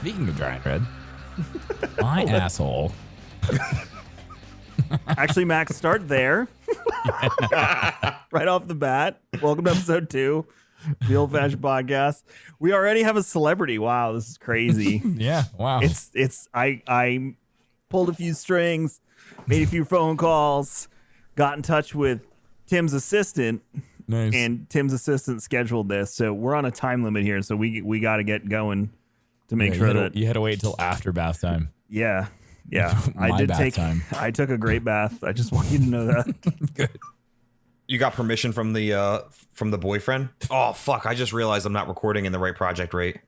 Speaking of giant red, my asshole. Actually, Max, start there. Right off the bat. Welcome to episode 2, the Old Fashioned Podcast. We already have a celebrity. Wow, this is crazy. Yeah, wow. I pulled a few strings, made a few phone calls, got in touch with Tim's assistant. Nice. And Tim's assistant scheduled this, so we're on a time limit here. So we got to get going to make sure that you had to wait till after bath time. Yeah. I took a great bath. I just want you to know that. Good. You got permission from the boyfriend? Oh fuck! I just realized I'm not recording in the right project rate.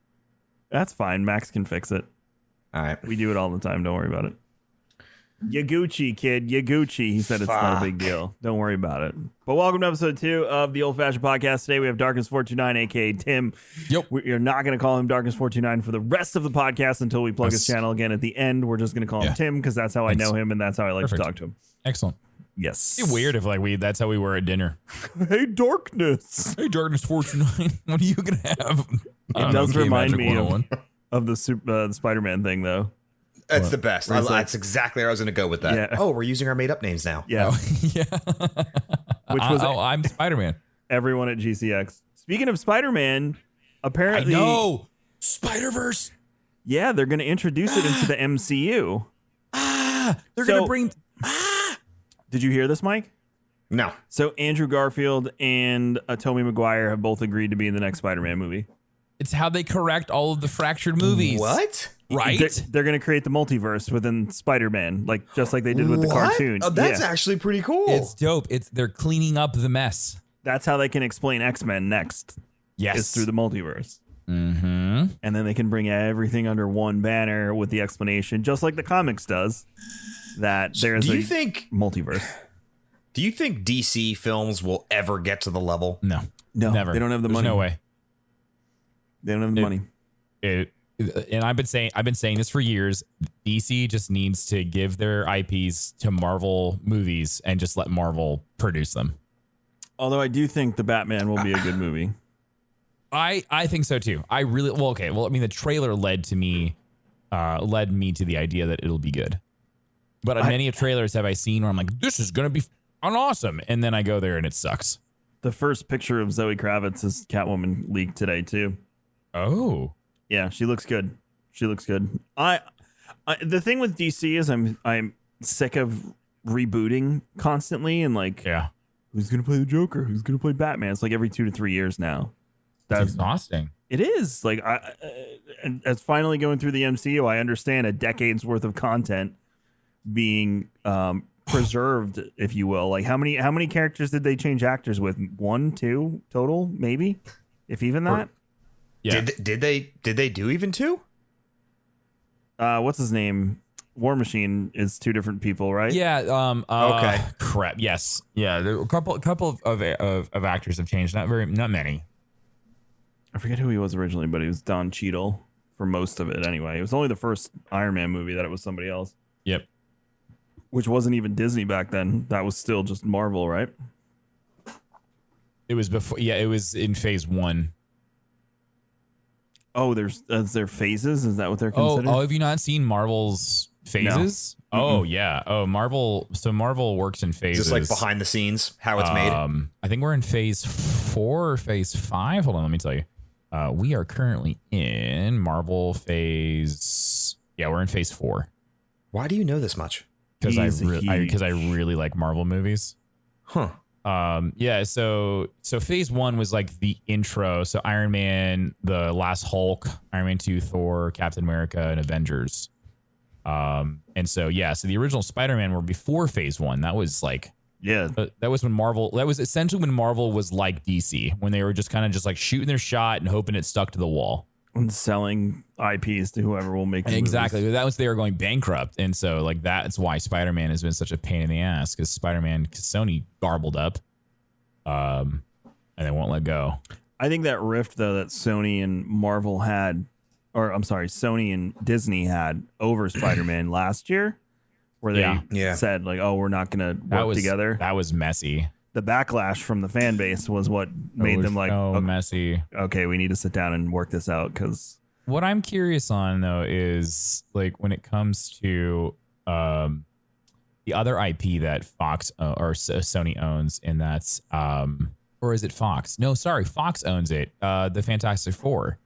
That's fine. Max can fix it. All right. We do it all the time. Don't worry about it. You Gucci, kid. You Gucci. He said it's not a big deal. Don't worry about it. But welcome to episode 2 of the Old Fashioned Podcast. Today we have Darkness429, a.k.a. Tim. Yep. You're not going to call him Darkness429 for the rest of the podcast until we plug his channel again at the end. We're just going to call him Tim because that's how I know him and that's how I like to talk to him. Excellent. Yes. It'd be weird if that's how we were at dinner. Hey, Darkness. Hey, Darkness429. What are you going to have? It does remind me of the Spider-Man thing, though. That's the best. That's exactly where I was going to go with that. Yeah. Oh, we're using our made-up names now. Yeah. Yeah. Which was I'm Spider-Man. Everyone at GCX. Speaking of Spider-Man, apparently... I know. Spider-Verse. Yeah, they're going to introduce it into the MCU. They're going to bring... Did you hear this, Mike? No. So Andrew Garfield and Tobey Maguire have both agreed to be in the next Spider-Man movie. It's how they correct all of the fractured movies. What? Right? They're going to create the multiverse within Spider-Man, just like they did with the cartoon. Oh, that's actually pretty cool. It's dope. They're cleaning up the mess. That's how they can explain X-Men next. Yes. Is through the multiverse. Mm-hmm. And then they can bring everything under one banner with the explanation, just like the comics does, that there's multiverse. Do you think DC films will ever get to the level? No, never. They don't have the money. No way. They don't have the money. And I've been saying this for years. DC just needs to give their IPs to Marvel movies and just let Marvel produce them. Although I do think the Batman will be a good movie. I think so too. I really the trailer led me to the idea that it'll be good. But many trailers have I seen where I'm like, this is gonna be awesome, and then I go there and it sucks. The first picture of Zoe Kravitz is Catwoman leaked today too. Oh. Yeah, she looks good. The thing with DC is I'm sick of rebooting constantly and who's gonna play the Joker? Who's gonna play Batman? It's like every 2 to 3 years now. That's exhausting. It is and as finally going through the MCU, I understand a decade's worth of content being preserved, if you will. Like how many characters did they change actors with? 1, 2 total, maybe, if even that. Yeah. Did they do even 2? What's his name? War Machine is 2 different people, right? Yeah. Okay. Crap. Yes. Yeah. There were a couple of actors have changed. Not many. I forget who he was originally, but he was Don Cheadle for most of it. Anyway, it was only the first Iron Man movie that it was somebody else. Yep. Which wasn't even Disney back then. That was still just Marvel, right? It was before. Yeah. It was in phase 1. Oh, there's there phases? Is that what they're considered? Oh, have you not seen Marvel's phases? No. Oh, yeah. Oh, Marvel. So Marvel works in phases. Just like behind the scenes, how it's made. I think we're in phase 4 or phase 5. Hold on, let me tell you. We are currently in Marvel phase. Yeah, we're in phase 4. Why do you know this much? Because I really like Marvel movies. Huh. Yeah, so phase 1 was like the intro. So Iron Man, the Last Hulk, Iron Man 2, Thor, Captain America, and Avengers. And so the original Spider-Man were before phase 1. That was that was when Marvel, that was essentially when Marvel was like DC, when they were just kind of just like shooting their shot and hoping it stuck to the wall. And selling IPs to whoever will make them. Exactly. Movies. That was, they were going bankrupt. And so that's why Spider-Man has been such a pain in the ass, because Sony garbled up and they won't let go. I think that rift though that Sony and Marvel had, or I'm sorry, Sony and Disney had over Spider-Man last year, where they said like, oh, we're not going to work together. That was messy. The backlash from the fan base was what made them like, messy. Okay, we need to sit down and work this out, because what I'm curious on though is like when it comes to the other IP that Fox or Sony owns, and that's or is it Fox? No, sorry, Fox owns it. The Fantastic Four.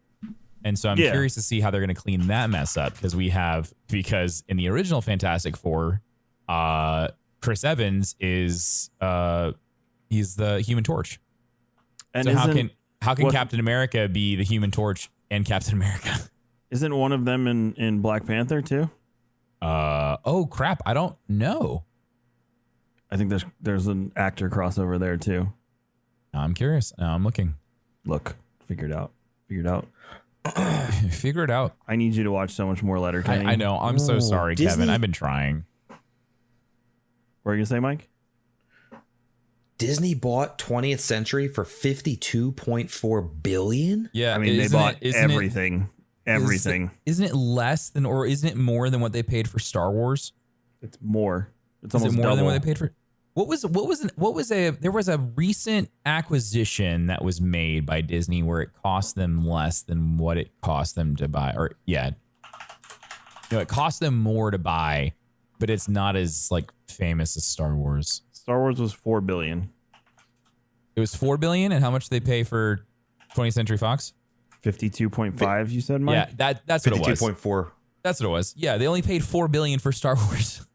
And so I'm curious to see how they're going to clean that mess up because in the original Fantastic Four, Chris Evans is he's the Human Torch. And so how can Captain America be the Human Torch and Captain America? Isn't one of them in Black Panther too? Oh crap, I don't know. I think there's an actor crossover there too. I'm curious. I'm looking. Look, figured out. Figure it out. I need you to watch so much more Letterkenny. I know. I'm so sorry, Disney? Kevin. I've been trying. What are you gonna say, Mike? Disney bought 20th Century for $52.4 billion. Yeah, I mean, they bought everything. Everything. Isn't it less than, or isn't it more than what they paid for Star Wars? It's more. It's Is almost it more double. than what they paid for? There was a recent acquisition that was made by Disney where it cost them less than what it cost them to buy, it cost them more to buy, but it's not as like famous as Star Wars. Star Wars was $4 billion. It was $4 billion, and how much did they pay for 20th Century Fox? 52.5. You said, Mike? Yeah, that's what it was. 52.4. That's what it was. Yeah, they only paid $4 billion for Star Wars.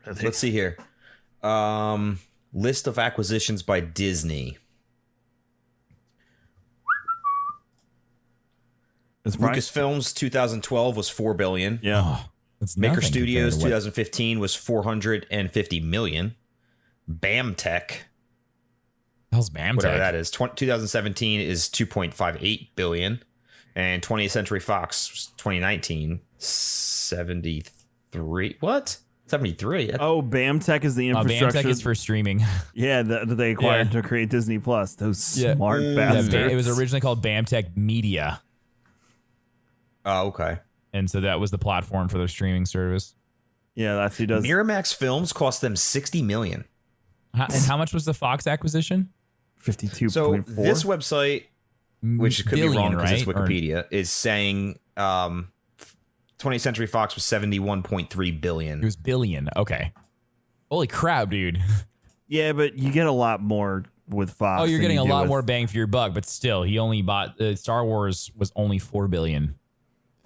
Let's see here. List of acquisitions by Disney. Lucasfilms 2012 was $4 billion. Yeah. Oh, that's Maker nothing Studios compared to 2015 was $450 million. BAMTech, hell's BAMTech? whatever that is, 2017 is $2.58 billion, and 20th Century Fox 2019 73. What? 73. Oh, BAMTech is the infrastructure. BAMTech is for streaming. Yeah, that they acquired to create Disney Plus. Those smart bastards. Yeah, it was originally called BAMTech Media. Oh, okay. And so that was the platform for their streaming service. Yeah, that's who does. Miramax Films cost them $60 million. And how much was the Fox acquisition? 52.4. So this website, which could be wrong because it's Wikipedia, is saying 20th Century Fox was $71.3 billion. It was billion. Okay. Holy crap, dude. Yeah, but you get a lot more with Fox. Oh, you're getting a lot with... more bang for your buck, but still, he only bought Star Wars was only $4 billion.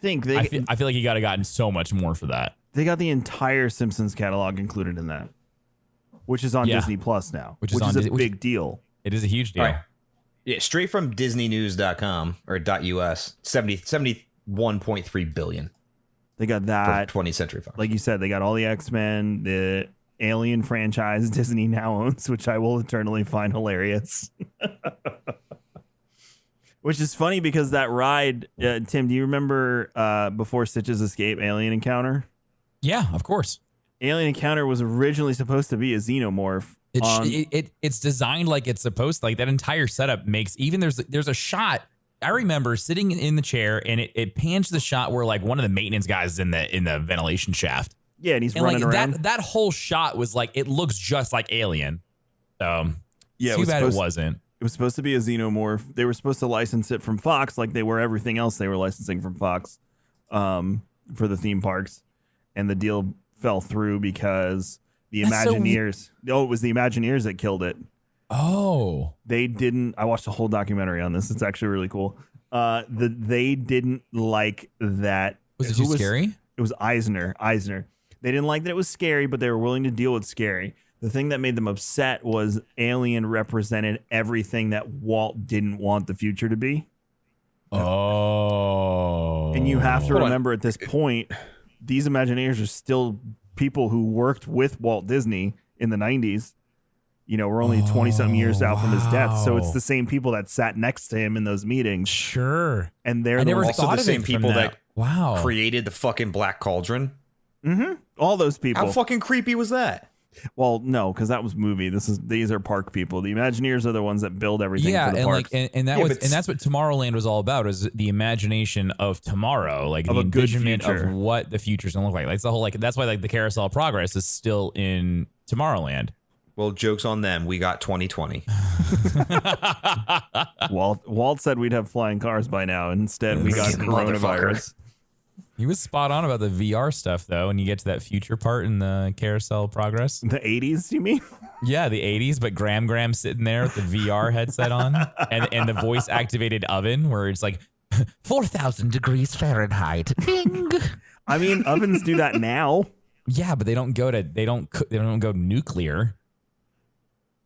I feel like he gotten so much more for that. They got the entire Simpsons catalog included in that, which is on Disney Plus now, which is a big deal. It is a huge deal. Right. Yeah, straight from DisneyNews.com or .us, 71.3 billion. They got that 20th Century Fox. Like you said, they got all the X-Men, the Alien franchise Disney now owns, which I will eternally find hilarious. Which is funny because that ride, Tim, do you remember Before Stitch's Escape Alien Encounter? Yeah, of course. Alien Encounter was originally supposed to be a xenomorph. It's designed like it's supposed to. Like that entire setup makes, even there's a shot. I remember sitting in the chair and it pans the shot where like one of the maintenance guys is in the ventilation shaft. Yeah, and he's running around. That whole shot was like, it looks just like Alien. Yeah, too bad it wasn't. It was supposed to be a xenomorph. They were supposed to license it from Fox like they were everything else they were licensing from Fox for the theme parks. And the deal fell through because the Imagineers... it was the Imagineers that killed it. Oh. They didn't... I watched a whole documentary on this. It's actually really cool. They didn't like that... Was it too scary? It was Eisner. They didn't like that it was scary, but they were willing to deal with scary. The thing that made them upset was Alien represented everything that Walt didn't want the future to be. Oh. And you have to remember at this point, these Imagineers are still people who worked with Walt Disney in the 90s. You know, we're only 20-something years out from his death. So it's the same people that sat next to him in those meetings. Sure. And they're also the same people that wow. created the fucking Black Cauldron. Mm-hmm. All those people. How fucking creepy was that? Well, no, because that was movie. These are park people. The Imagineers are the ones that build everything for the parks. And that's what Tomorrowland was all about, is the imagination of tomorrow, like the envisionment of what the future's gonna look like. That's the whole that's why the Carousel of Progress is still in Tomorrowland. Well, joke's on them. We got 2020. Walt said we'd have flying cars by now. Instead, we got coronavirus. He was spot on about the VR stuff, though, and you get to that future part in the carousel progress. The 80s, you mean? Yeah, the 80s, but Graham sitting there with the VR headset on and the voice-activated oven where it's like 4,000 degrees Fahrenheit. Bing! I mean, ovens do that now. Yeah, but they don't go nuclear.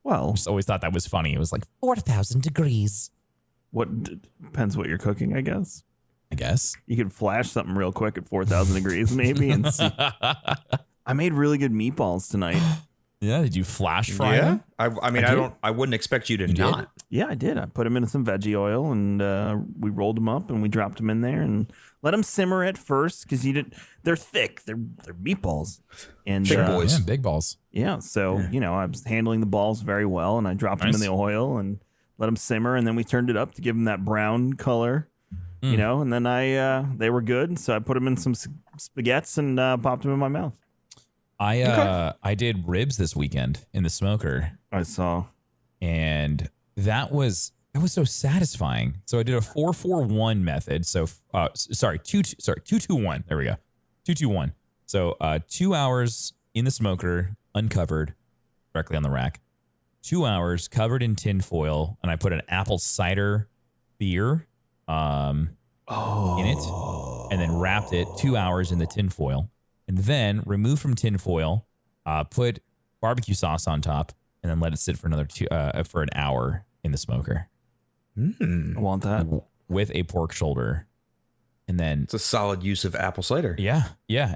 Well, I just always thought that was funny. It was like 4,000 degrees. Depends what you're cooking, I guess. You could flash something real quick at 4,000 degrees, maybe. And see. I made really good meatballs tonight. Yeah, did you flash fry them? I mean, I wouldn't expect you to not. Did? Yeah, I did. I put them in some veggie oil and we rolled them up and we dropped them in there and let them simmer at first because they're thick. They're meatballs. And thick boys. Yeah, big balls. Yeah. So, I was handling the balls very well and I dropped them in the oil and let them simmer. And then we turned it up to give them that brown color, and then they were good. So I put them in some spaghettis and popped them in my mouth. I did ribs this weekend in the smoker. I saw. And that was so satisfying. So I did a 4-4-1 method. So 2-2-1. There we go. 2-2-1. So 2 hours in the smoker, uncovered, directly on the rack. 2 hours covered in tin foil, and I put an apple cider beer in it, and then wrapped it 2 hours in the tin foil, and then removed from tin foil, put barbecue sauce on top, and then let it sit for for an hour in the smoker. I want that. With a pork shoulder. And then it's a solid use of apple cider. Yeah.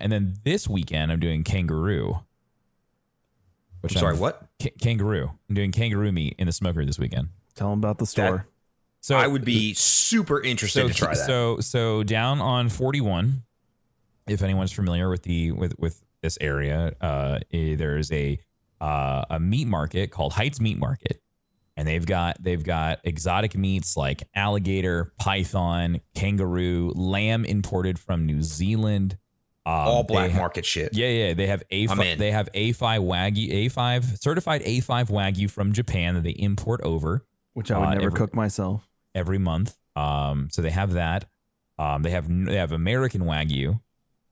And then this weekend I'm doing kangaroo. What? Kangaroo. I'm doing kangaroo meat in the smoker this weekend. Tell them about the store. So I would be super interested to try that. So down on 41, if anyone's familiar with with this area, there's a meat market called Heights Meat Market. And they've got exotic meats like alligator, python, kangaroo, lamb imported from New Zealand. All black market shit. Yeah. They have A5 Wagyu, A5 certified A5 Wagyu from Japan that they import over, which I would never cook myself. Every month. So they have that. They have American Wagyu,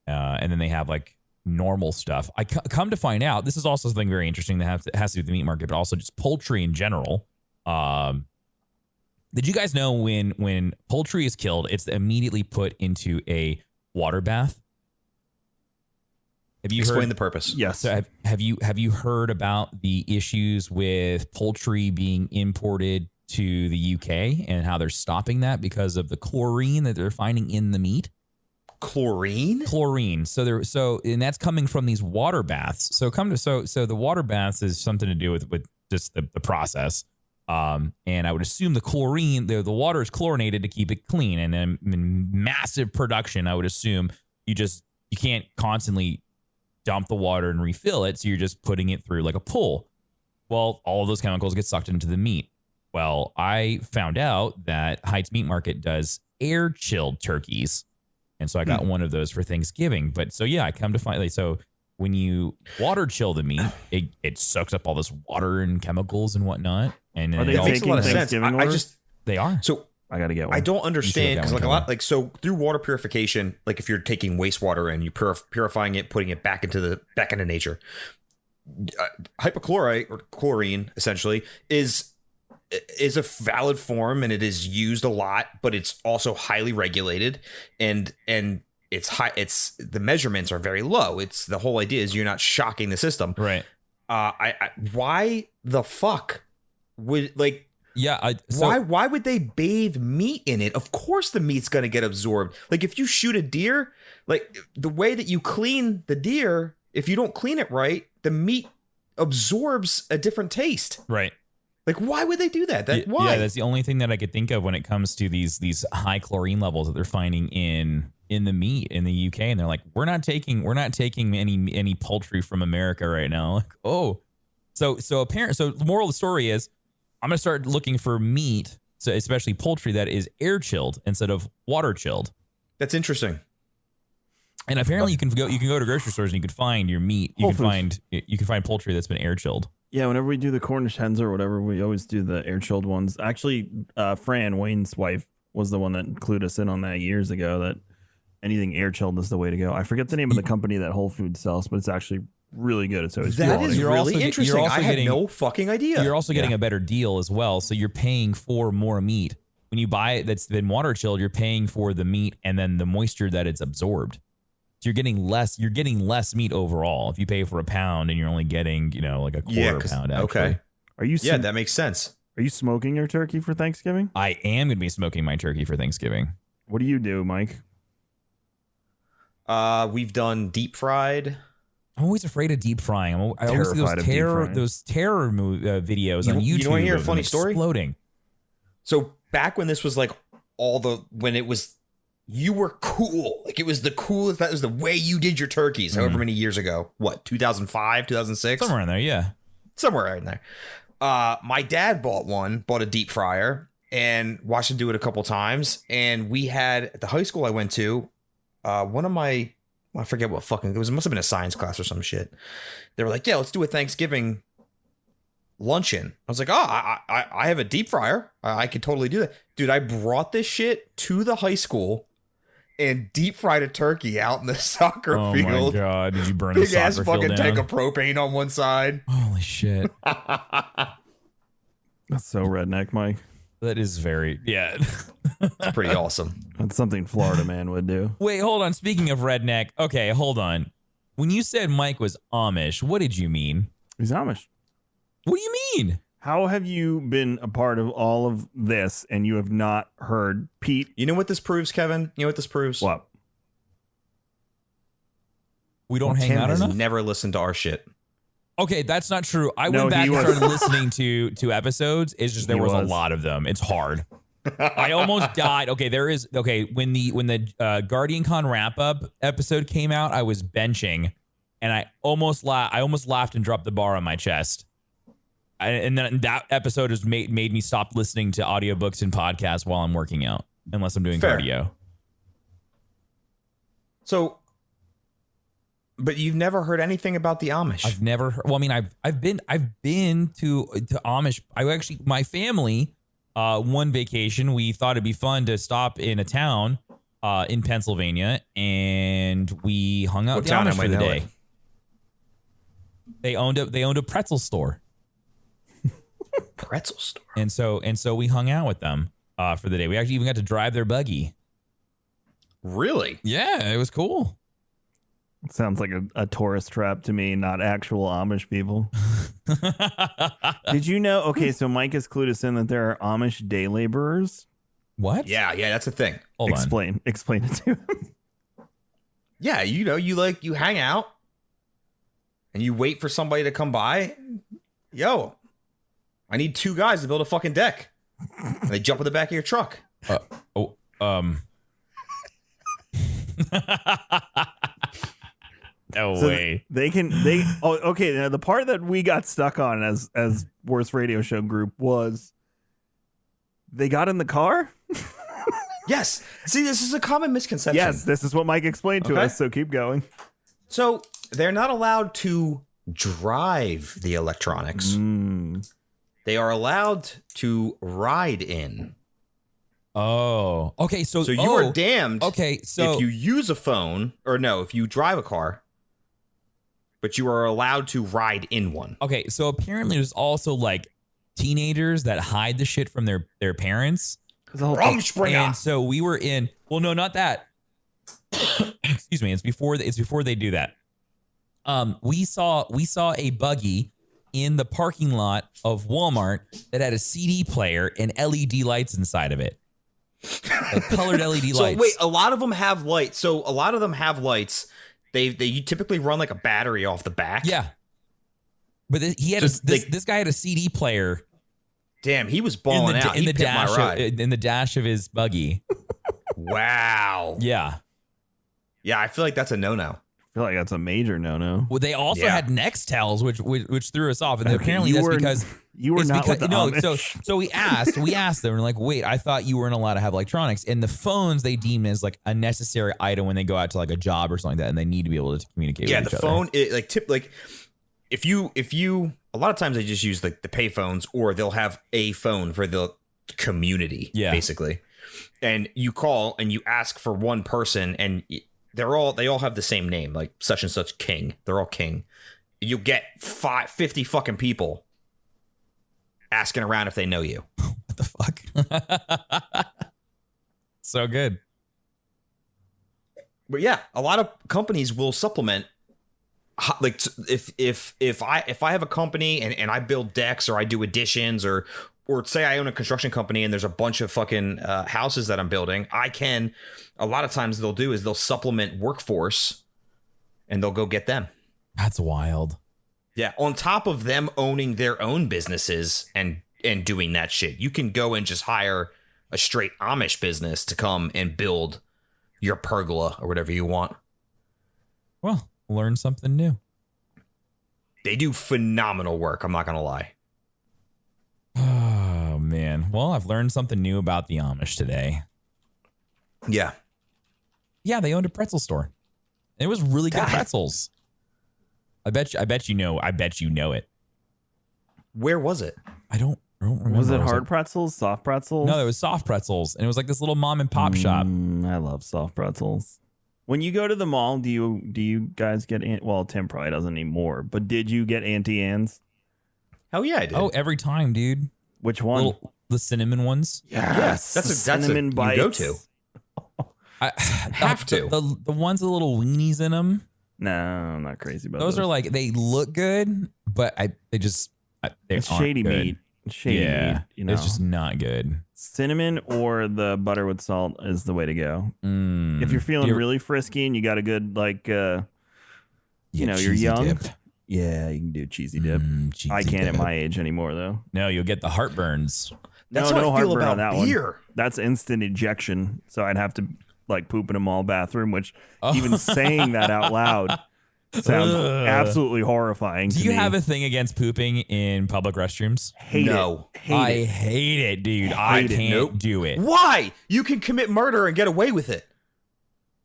and then they have like normal stuff. I come to find out, this is also something very interesting that has to do with the meat market, but also just poultry in general. Did you guys know when poultry is killed, it's immediately put into a water bath? Have you explain the purpose? Yes. So have you heard about the issues with poultry being imported to the UK and how they're stopping that because of the chlorine that they're finding in the meat? Chlorine. So and that's coming from these water baths. So the water baths is something to do with just the process. And I would assume the chlorine, the water is chlorinated to keep it clean. And in massive production, I would assume you can't constantly dump the water and refill it. So you're just putting it through like a pool. Well, all of those chemicals get sucked into the meat. Well, I found out that Heights Meat Market does air chilled turkeys. And so I got one of those for Thanksgiving. But so, yeah, I come to find, so when you water chill the meat, it soaks up all this water and chemicals and whatnot. And are they makes a lot of sense. They are. So I got to get one. I don't understand because so through water purification, like if you're taking wastewater and you purifying it, putting it back into nature, hypochlorite or chlorine essentially is a valid form and it is used a lot, but it's also highly regulated and it's high. It's the measurements are very low. It's the whole idea is you're not shocking the system. Right. Why the fuck would why would they bathe meat in it? Of course the meat's going to get absorbed. Like if you shoot a deer, like the way that you clean the deer, if you don't clean it right, the meat absorbs a different taste. Right. Like, why would they do that? Why? Yeah, that's the only thing that I could think of when it comes to these high chlorine levels that they're finding in the meat in the UK, and they're like, we're not taking any poultry from America right now. Like, oh, so the moral of the story is, I'm gonna start looking for meat, so especially poultry that is air chilled instead of water chilled. That's interesting. And apparently, you can go to grocery stores and you can find your meat. You can find poultry that's been air chilled. Yeah, whenever we do the Cornish hens or whatever, we always do the air chilled ones. Actually, Fran, Wayne's wife, was the one that clued us in on that years ago, that anything air chilled is the way to go. I forget the name of the company that Whole Foods sells, but it's actually really good. It's always that is you're really also, interesting. You're also I had no fucking idea. You're also getting a better deal as well. So you're paying for more meat. When you buy it that's been water chilled, you're paying for the meat and then the moisture that it's absorbed. So you're getting less meat overall. If you pay for a pound and you're only getting, like a quarter pound. Actually. Okay. Are you? Yeah, that makes sense. Are you smoking your turkey for Thanksgiving? I am going to be smoking my turkey for Thanksgiving. What do you do, Mike? We've done deep fried. I'm always afraid of deep frying. I always see those terror videos on YouTube. You want to hear a funny story? Exploding. So back when this was like you were cool. Like it was the coolest. That was the way you did your turkeys. However many years ago. What? 2005, 2006? Somewhere in there. Yeah. Somewhere in there. My dad bought a deep fryer and watched him do it a couple times. And we had at the high school I went to, I forget what fucking it must have been a science class or some shit. They were like, yeah, let's do a Thanksgiving luncheon. I was like, I have a deep fryer. I could totally do that. Dude, I brought this shit to the high school and deep fried a turkey out in the soccer field. Oh my God. Did you burn the big soccer ass field fucking down? tank of propane on one side. Holy shit. That's so redneck, Mike. That is very, yeah. It's pretty awesome. That's something Florida man would do. Wait, hold on. Speaking of redneck, okay, hold on. When you said Mike was Amish, what did you mean? He's Amish. What do you mean? How have you been a part of all of this and you have not heard Pete? You know what this proves, Kevin? You know what this proves? What? We don't hang out has enough? never listened to our shit. Okay, that's not true. I went back and started listening to episodes. It's just there was a lot of them. It's hard. I almost died. Okay, when the Guardian Con wrap up episode came out, I was benching and I almost laughed and dropped the bar on my chest. And then that episode has made me stop listening to audiobooks and podcasts while I'm working out, unless I'm doing cardio. So, but you've never heard anything about the Amish? I've never heard. Well, I mean, I've been to Amish. My family, one vacation, we thought it'd be fun to stop in a town in Pennsylvania, and we hung out with the Amish for the day. They owned a pretzel store. Pretzel store. And so we hung out with them for the day. We actually even got to drive their buggy. Really? Yeah, it was cool. Sounds like a tourist trap to me, not actual Amish people. Did you know? Okay, so Mike has clued us in that there are Amish day laborers. What? Yeah, that's a thing. Explain it to him. Yeah, you hang out and you wait for somebody to come by. Yo, I need 2 guys to build a fucking deck. And they jump in the back of your truck. No way. Okay. Now the part that we got stuck on as worst radio show group was they got in the car. Yes. See, this is a common misconception. Yes, this is what Mike explained to us. So keep going. So they're not allowed to drive the electronics. They are allowed to ride in. Oh, okay. So you are damned. Okay, so if you use a phone, or no, if you drive a car, but you are allowed to ride in one. Okay, so apparently there's also like teenagers that hide the shit from their parents. And so we were in. Well, no, not that. Excuse me. It's before they do that. We saw a buggy in the parking lot of Walmart that had a CD player and LED lights inside of it. Like colored LED lights. So wait, a lot of them have lights. They typically run like a battery off the back. Yeah. But he had this guy had a CD player. Damn, he was balling out. In the dash of his buggy. Wow. Yeah. Yeah, I feel like that's a no-no. I feel like that's a major no-no. Well, they also had Nextels, which threw us off, and apparently that's because you were not with the Amish. So we asked them, we're like, wait, I thought you weren't allowed to have electronics, and the phones they deem as like a necessary item when they go out to like a job or something like that, and they need to be able to communicate. Yeah, with each the other. phone, if you a lot of times they just use like the pay phones, or they'll have a phone for the community, basically. And you call and you ask for one person, and they all have the same name, like such and such King. They're all King. You get 50 fucking people asking around if they know you. What the fuck? So good. But yeah, a lot of companies will supplement. Like if I have a company and I build decks, or I do additions, or say I own a construction company and there's a bunch of fucking houses that I'm building, a lot of times they'll do is they'll supplement workforce and they'll go get them. That's wild. Yeah. On top of them owning their own businesses and doing that shit, you can go and just hire a straight Amish business to come and build your pergola or whatever you want. Well, learn something new. They do phenomenal work. I'm not going to lie. Oh, man. Well, I've learned something new about the Amish today. Yeah. Yeah, they owned a pretzel store. It was really good pretzels. I bet you know it. Where was it? I don't remember. Was it hard pretzels, soft pretzels? No, it was soft pretzels, and it was like this little mom and pop shop. I love soft pretzels. When you go to the mall, do you guys get well, Tim probably doesn't anymore, but did you get Auntie Anne's? Oh yeah, I did. Oh, every time, dude. Which one? The cinnamon ones. Yes, that's a cinnamon bites. Go to. I have to. The ones with little weenies in them. No, I'm not crazy about those. Are like, they look good, but it's shady good. meat. Shady meat, you know. It's just not good. Cinnamon or the butter with salt is the way to go. If you're feeling really frisky and you got a good you're young. Dip. Yeah, you can do cheesy dip. I can't at my age anymore though. No, you'll get the heartburns. That's no heartburn about on that beer. one. That's instant ejection. So I'd have to like poop in a mall bathroom, which even saying that out loud sounds absolutely horrifying. Do you have a thing against pooping in public restrooms? Hate it. I hate it, dude. I can't do it. Why? You can commit murder and get away with it.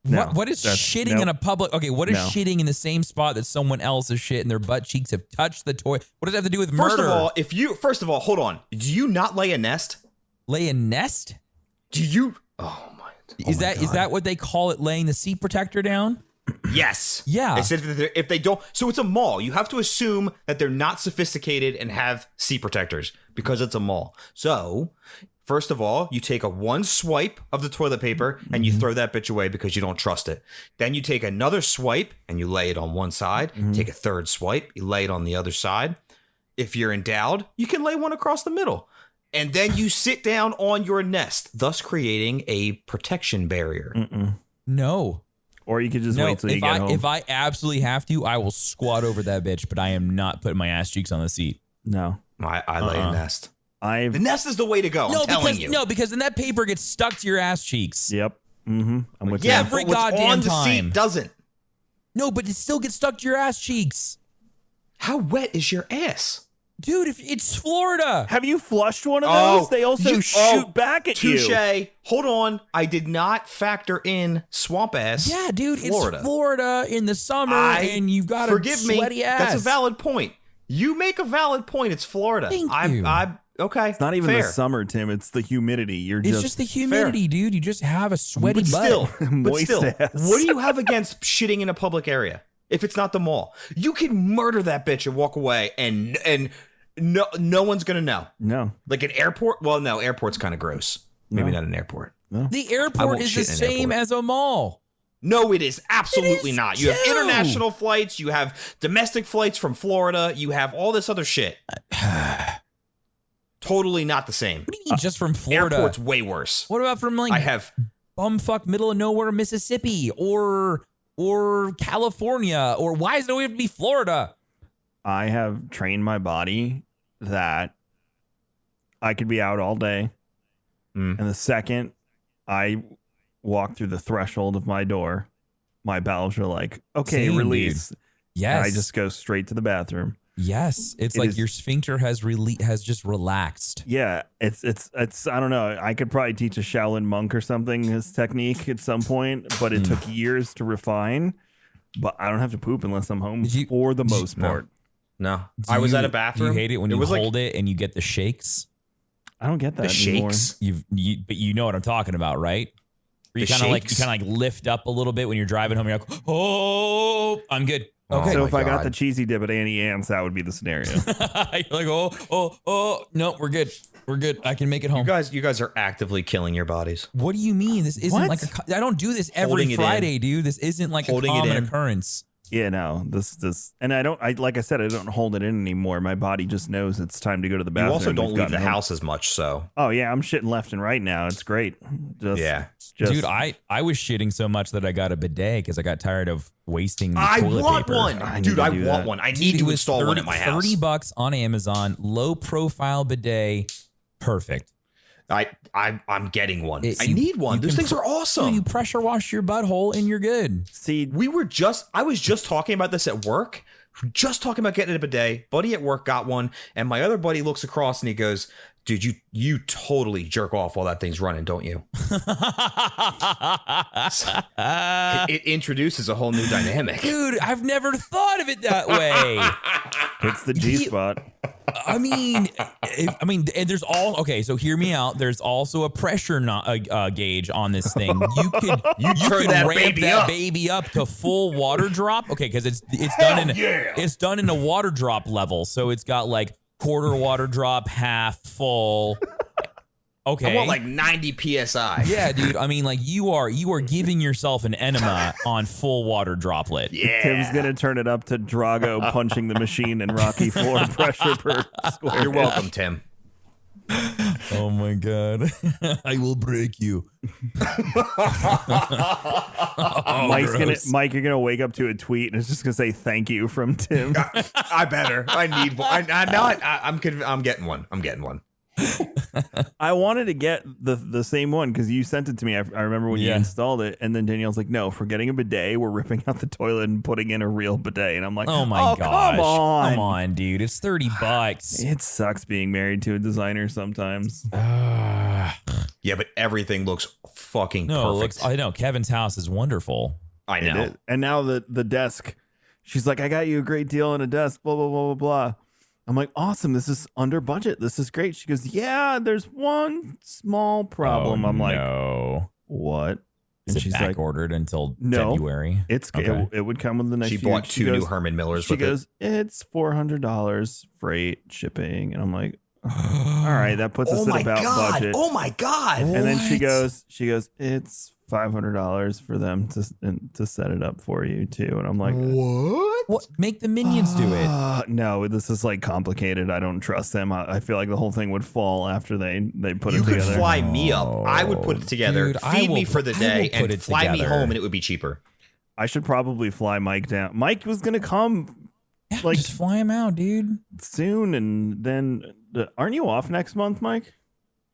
No, what is shitting in a public? Okay, what is shitting in the same spot that someone else's shit and their butt cheeks have touched the toilet? What does that have to do with murder? First of all, hold on. Do you not lay a nest? Lay a nest? Do you? Oh my! Is that what they call it? Laying the seat protector down? Yes. Yeah. They said if they don't, so it's a mall. You have to assume that they're not sophisticated and have seat protectors because it's a mall. So, first of all, you take one swipe of the toilet paper and you throw that bitch away because you don't trust it. Then you take another swipe and you lay it on one side. Take a third swipe, you lay it on the other side. If you're endowed, you can lay one across the middle. And then you sit down on your nest, thus creating a protection barrier. No. Or you could just wait till you get home. If I absolutely have to, I will squat over that bitch, but I am not putting my ass cheeks on the seat. No. I lay a nest. The nest is the way to go. I'm telling you. No, because then that paper gets stuck to your ass cheeks. Yep. I'm with you. Every goddamn on the time. seat doesn't. No, but it still gets stuck to your ass cheeks. How wet is your ass? Dude, if it's Florida. Have you flushed one of those? They also shoot back at you. Touche. Hold on. I did not factor in swamp ass. Yeah, dude, Florida. It's Florida in the summer and you've got a sweaty ass. That's a valid point. You make a valid point. It's Florida. Thank you. Okay. It's not even the summer, Tim. It's the humidity. It's just the humidity, dude. You just have a sweaty butt. But still, what do you have against shitting in a public area? If it's not the mall, you can murder that bitch and walk away, and no one's gonna know. No, like an airport. Well, no, airport's kind of gross. Maybe not an airport. No. The airport is the same as a mall. No, it is absolutely not. You have international flights. You have domestic flights from Florida. You have all this other shit. Totally not the same. What do you mean just from Florida? Airport's way worse. What about from I have bumfuck middle of nowhere Mississippi or California, or why does it always have to be Florida? I have trained my body that I could be out all day, and the second I walk through the threshold of my door, my bowels are like, okay, release. Dude. Yes. And I just go straight to the bathroom. Yes, it's like your sphincter has just relaxed. Yeah, it's I don't know. I could probably teach a Shaolin monk or something this technique at some point, but it took years to refine. But I don't have to poop unless I'm home for the most part. No. I was at a bathroom. Do you hate it when you hold it and you get the shakes? I don't get that the anymore. Shakes. But you know what I'm talking about, right? Where you kind of like lift up a little bit when you're driving home. You're like, oh, I'm good. Okay. So if I got the cheesy dip at Annie Ann's, that would be the scenario. You're like, oh, no, we're good. We're good. I can make it home. You guys are actively killing your bodies. What do you mean? This isn't like I don't do this every Friday, dude. This isn't like a common occurrence. Yeah, no, this, and I like I said, I don't hold it in anymore. My body just knows it's time to go to the bathroom. You also don't leave the house as much, so. Oh yeah, I'm shitting left and right now. It's great. Dude, I was shitting so much that I got a bidet because I got tired of wasting the toilet paper. I want one. I need to install one at my house. $30 on Amazon, low profile bidet, perfect. I'm getting one. I need one. Those things are awesome. You pressure wash your butthole and you're good. See, I was just talking about this at work. Just talking about getting a bidet. Buddy at work got one, and my other buddy looks across and he goes, "Dude, you totally jerk off while that thing's running, don't you?" It introduces a whole new dynamic. Dude, I've never thought of it that way. It's the G spot. I mean, and there's so hear me out. There's also a pressure gauge on this thing. You could ramp that baby up to full water drop. Okay, because it's done in a water drop level, so it's got like quarter water drop, half full. Okay, I want like 90 psi. Yeah, dude. I mean, like you are giving yourself an enema on full water droplet. Yeah, Tim's gonna turn it up to Drago punching the machine in Rocky IV pressure per square. You're welcome, Tim. Oh my god, I will break you. Mike, you're gonna wake up to a tweet and it's just gonna say thank you from Tim. I better. I need one. I'm getting one. I'm getting one. I wanted to get the same one because you sent it to me. I remember when you installed it, and then Danielle's like, "No, for getting a bidet, we're ripping out the toilet and putting in a real bidet." And I'm like, "Oh my gosh, come on, dude! It's $30." It sucks being married to a designer sometimes. Yeah, but everything looks fucking perfect. I know Kevin's house is wonderful. I know. And now the desk, she's like, "I got you a great deal on a desk." Blah blah blah blah blah. I'm like, awesome. This is under budget. This is great. She goes, yeah, there's one small problem. I'm like, what? And she's back ordered until February. It would come with the next. She bought two new Herman Millers. She goes, it's $400 freight shipping, and I'm like, all right, that puts us at about budget. Oh my god! And then she goes, it's $500 for them to set it up for you too. And I'm like, what? Make the minions do it. No, this is like complicated. I don't trust them. I feel like the whole thing would fall after they put it together. You could fly me up. I would put it together, feed me for the day, and fly me home, and it would be cheaper. I should probably fly Mike down. Mike was gonna come. Like, just fly him out, dude. Soon, and then aren't you off next month, Mike?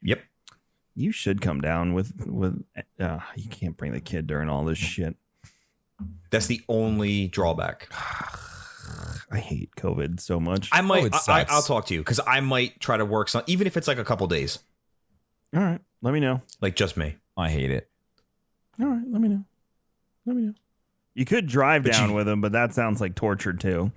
Yep. You should come down with you can't bring the kid during all this shit. That's the only drawback. I hate COVID so much. I might. I'll talk to you because I might try to work some, even if it's like a couple days. All right, let me know. Like just me. I hate it. All right, let me know. You could drive down with him, but that sounds like torture too.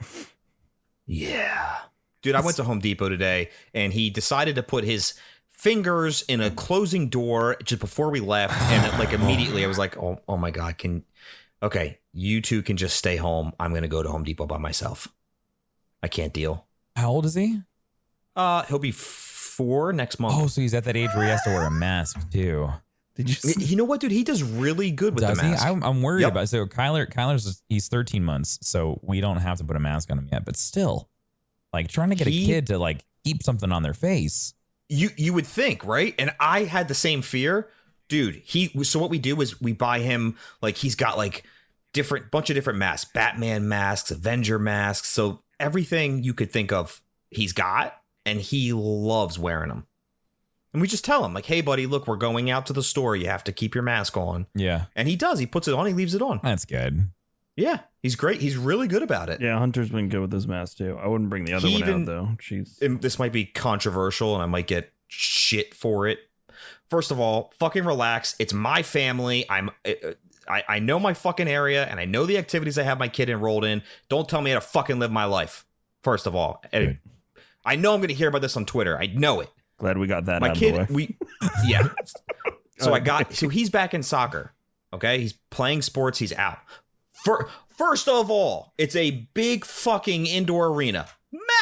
Yeah, dude. I went to Home Depot today, and he decided to put his fingers in a closing door just before we left, and like immediately I was like, oh my god, you two can just stay home. I'm gonna go to Home Depot by myself. I can't deal. How old is he? He'll be 4 next month. Oh, so he's at that age where he has to wear a mask too. Did you know what, dude? He does really good with the mask. I'm worried about it. So Kyler's he's 13 months, so we don't have to put a mask on him yet. But still, like trying to get a kid to like keep something on their face. You would think, right? And I had the same fear, dude. So what we do is we buy him, like, he's got like bunch of different masks, Batman masks, Avenger masks. So everything you could think of, he's got, and he loves wearing them. And we just tell him, like, hey, buddy, look, we're going out to the store. You have to keep your mask on. Yeah. And he does. He puts it on. He leaves it on. That's good. Yeah. He's great. He's really good about it. Yeah, Hunter's been good with his mask, too. I wouldn't bring the other one out, though. This might be controversial, and I might get shit for it. First of all, fucking relax. It's my family. I know my fucking area, and I know the activities I have my kid enrolled in. Don't tell me how to fucking live my life. First of all, I know I'm going to hear about this on Twitter. I know it. Glad we got that out of the way. Yeah. So he's back in soccer. Okay. He's playing sports. He's out. First of all, it's a big fucking indoor arena.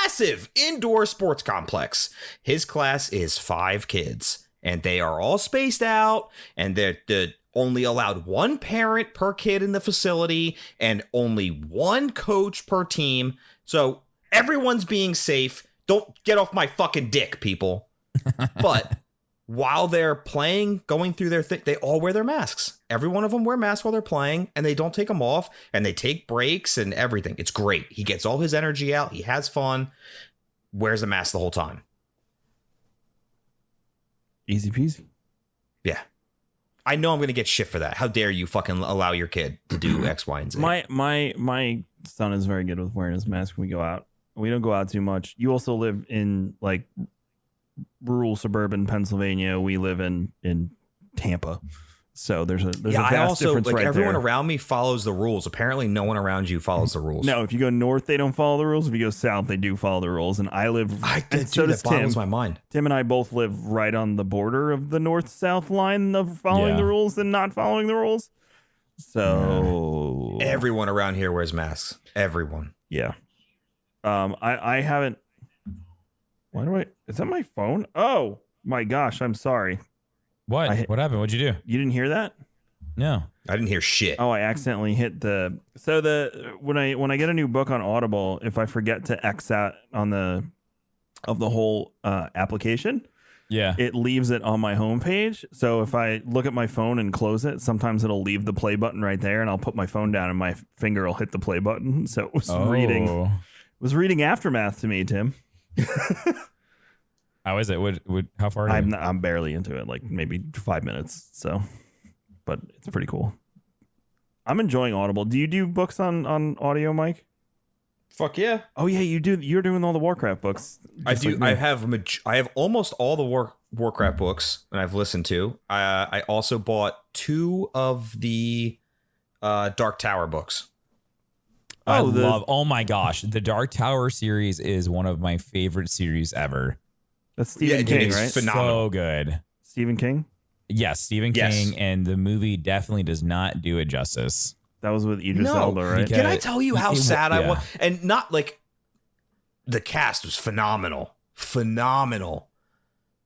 Massive indoor sports complex. His class is 5 kids and they are all spaced out and they're only allowed 1 parent per kid in the facility and only 1 coach per team. So everyone's being safe. Don't get off my fucking dick, people. But while they're playing, going through their thing, they all wear their masks. Every one of them wear masks while they're playing, and they don't take them off, and they take breaks and everything. It's great. He gets all his energy out. He has fun. Wears a mask the whole time. Easy peasy. Yeah. I know I'm going to get shit for that. How dare you fucking allow your kid to do X, Y, and Z? My son is very good with wearing his mask when we go out. We don't go out too much. You also live in like rural suburban Pennsylvania. We live in Tampa. So there's a vast difference right there. Everyone around me follows the rules. Apparently no one around you follows the rules. No, if you go north, they don't follow the rules. If you go south, they do follow the rules. And I live that boggles my mind. Tim and I both live right on the border of the north-south line of following the rules and not following the rules. So everyone around here wears masks. Everyone. Yeah. I haven't. Is that my phone? Oh my gosh, I'm sorry. What happened? What'd you do? You didn't hear that? No, I didn't hear shit. Oh, I accidentally hit when I get a new book on Audible, if I forget to X out of the whole application, it leaves it on my homepage. So if I look at my phone and close it, sometimes it'll leave the play button right there, and I'll put my phone down and my finger will hit the play button. So it was reading Aftermath to me, Tim. How is it? How far are you? I'm barely into it, like maybe 5 minutes. So, but it's pretty cool. I'm enjoying Audible. Do you do books on audio, Mike? Fuck yeah. Oh yeah, you do. You're doing all the Warcraft books. I do. Like I have almost all the Warcraft books, and I've listened to. I also bought 2 of the Dark Tower books. Oh my gosh, the Dark Tower series is one of my favorite series ever. That's Stephen King, right? Phenomenal. So good. Stephen King? Yes, Stephen King, and the movie definitely does not do it justice. That was with Idris Elba, right? Can I tell you how sad I was? And not like the cast was phenomenal.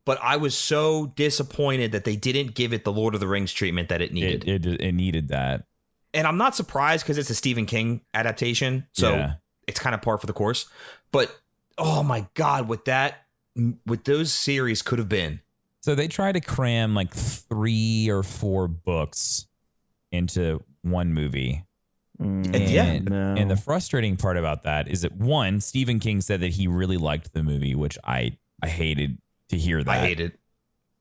But I was so disappointed that they didn't give it the Lord of the Rings treatment that it needed. It needed that. And I'm not surprised because it's a Stephen King adaptation. So it's kind of par for the course. But oh my God, what those series could have been. So they try to cram like 3 or 4 books into one movie. And the frustrating part about that is that, one, Stephen King said that he really liked the movie, which I hated to hear that. I hated.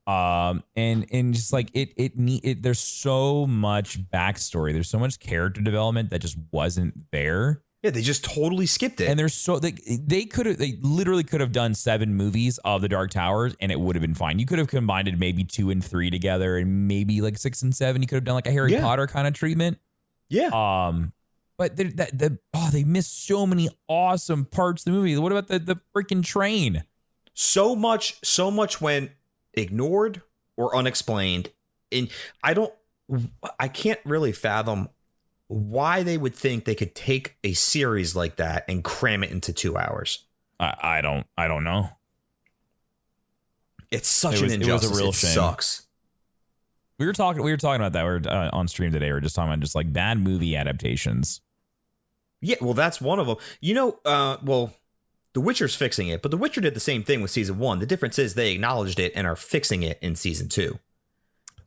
And just like it there's so much backstory. There's so much character development that just wasn't there. Yeah, they just totally skipped it. And there's they literally could have done 7 movies of the Dark Towers and it would have been fine. You could have combined maybe 2 and 3 together and maybe like 6 and 7. You could have done like a Harry Potter kind of treatment. Yeah. But they missed so many awesome parts of the movie. What about the freaking train? So much went ignored or unexplained. And I can't really fathom why they would think they could take a series like that and cram it into 2 hours. I don't know. It's such an injustice. It was a real shame. Sucks. We were talking about that. We were on stream today. We were just talking about just like bad movie adaptations. Yeah, well, that's one of them. You know, The Witcher's fixing it, but The Witcher did the same thing with season 1. The difference is they acknowledged it and are fixing it in season 2.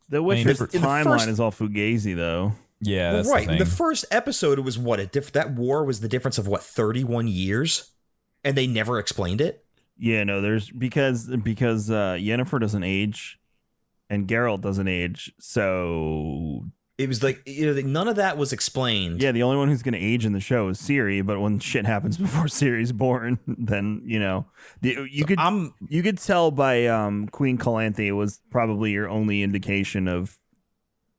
The Witcher's timeline is all fugazi, though. Yeah, that's right. The thing. The first episode, it was that war was the difference of 31 years, and they never explained it. Yeah, no, there's because Yennefer doesn't age, and Geralt doesn't age, so it was like none of that was explained. Yeah, the only one who's going to age in the show is Ciri, but when shit happens before Ciri's born, then you could tell by Queen Calanthe was probably your only indication of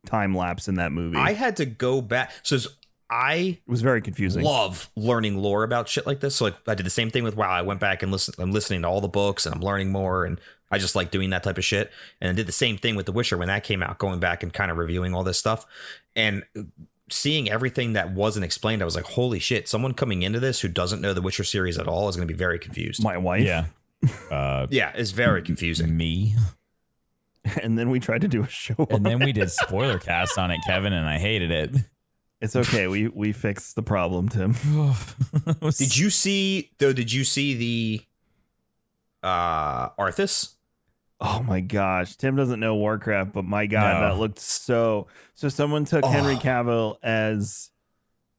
time lapse in that movie. I had to go back. So I It was very confusing. love learning lore about shit like this. So like I did the same thing with WoW. I went back and I'm listening to all the books and I'm learning more, and I just like doing that type of shit. And I did the same thing with The Witcher when that came out, going back and kind of reviewing all this stuff and seeing everything that wasn't explained. I was like, holy shit, someone coming into this who doesn't know the Witcher series at all is going to be very confused. My wife. Yeah. Yeah, it's very confusing. Me. And then we tried to do a show. And then we did spoiler cast on it, Kevin, and I hated it. It's okay. We fixed the problem, Tim. Did you see the Arthas? Oh my gosh. Tim doesn't know Warcraft, but my God, that looked so someone took Henry Cavill as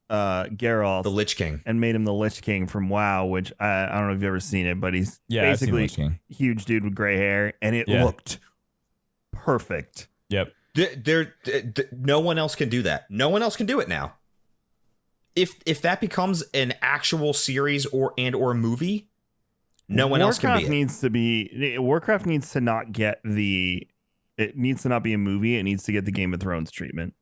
Geralt, the Lich King, and made him the Lich King from WoW, which I don't know if you've ever seen it, but he's basically a huge dude with gray hair, and it looked perfect. Yep. No one else can do that. No one else can do it now. If that becomes an actual series or a movie, no one else can be it. Warcraft needs to not get it needs to not be a movie. It needs to get the Game of Thrones treatment.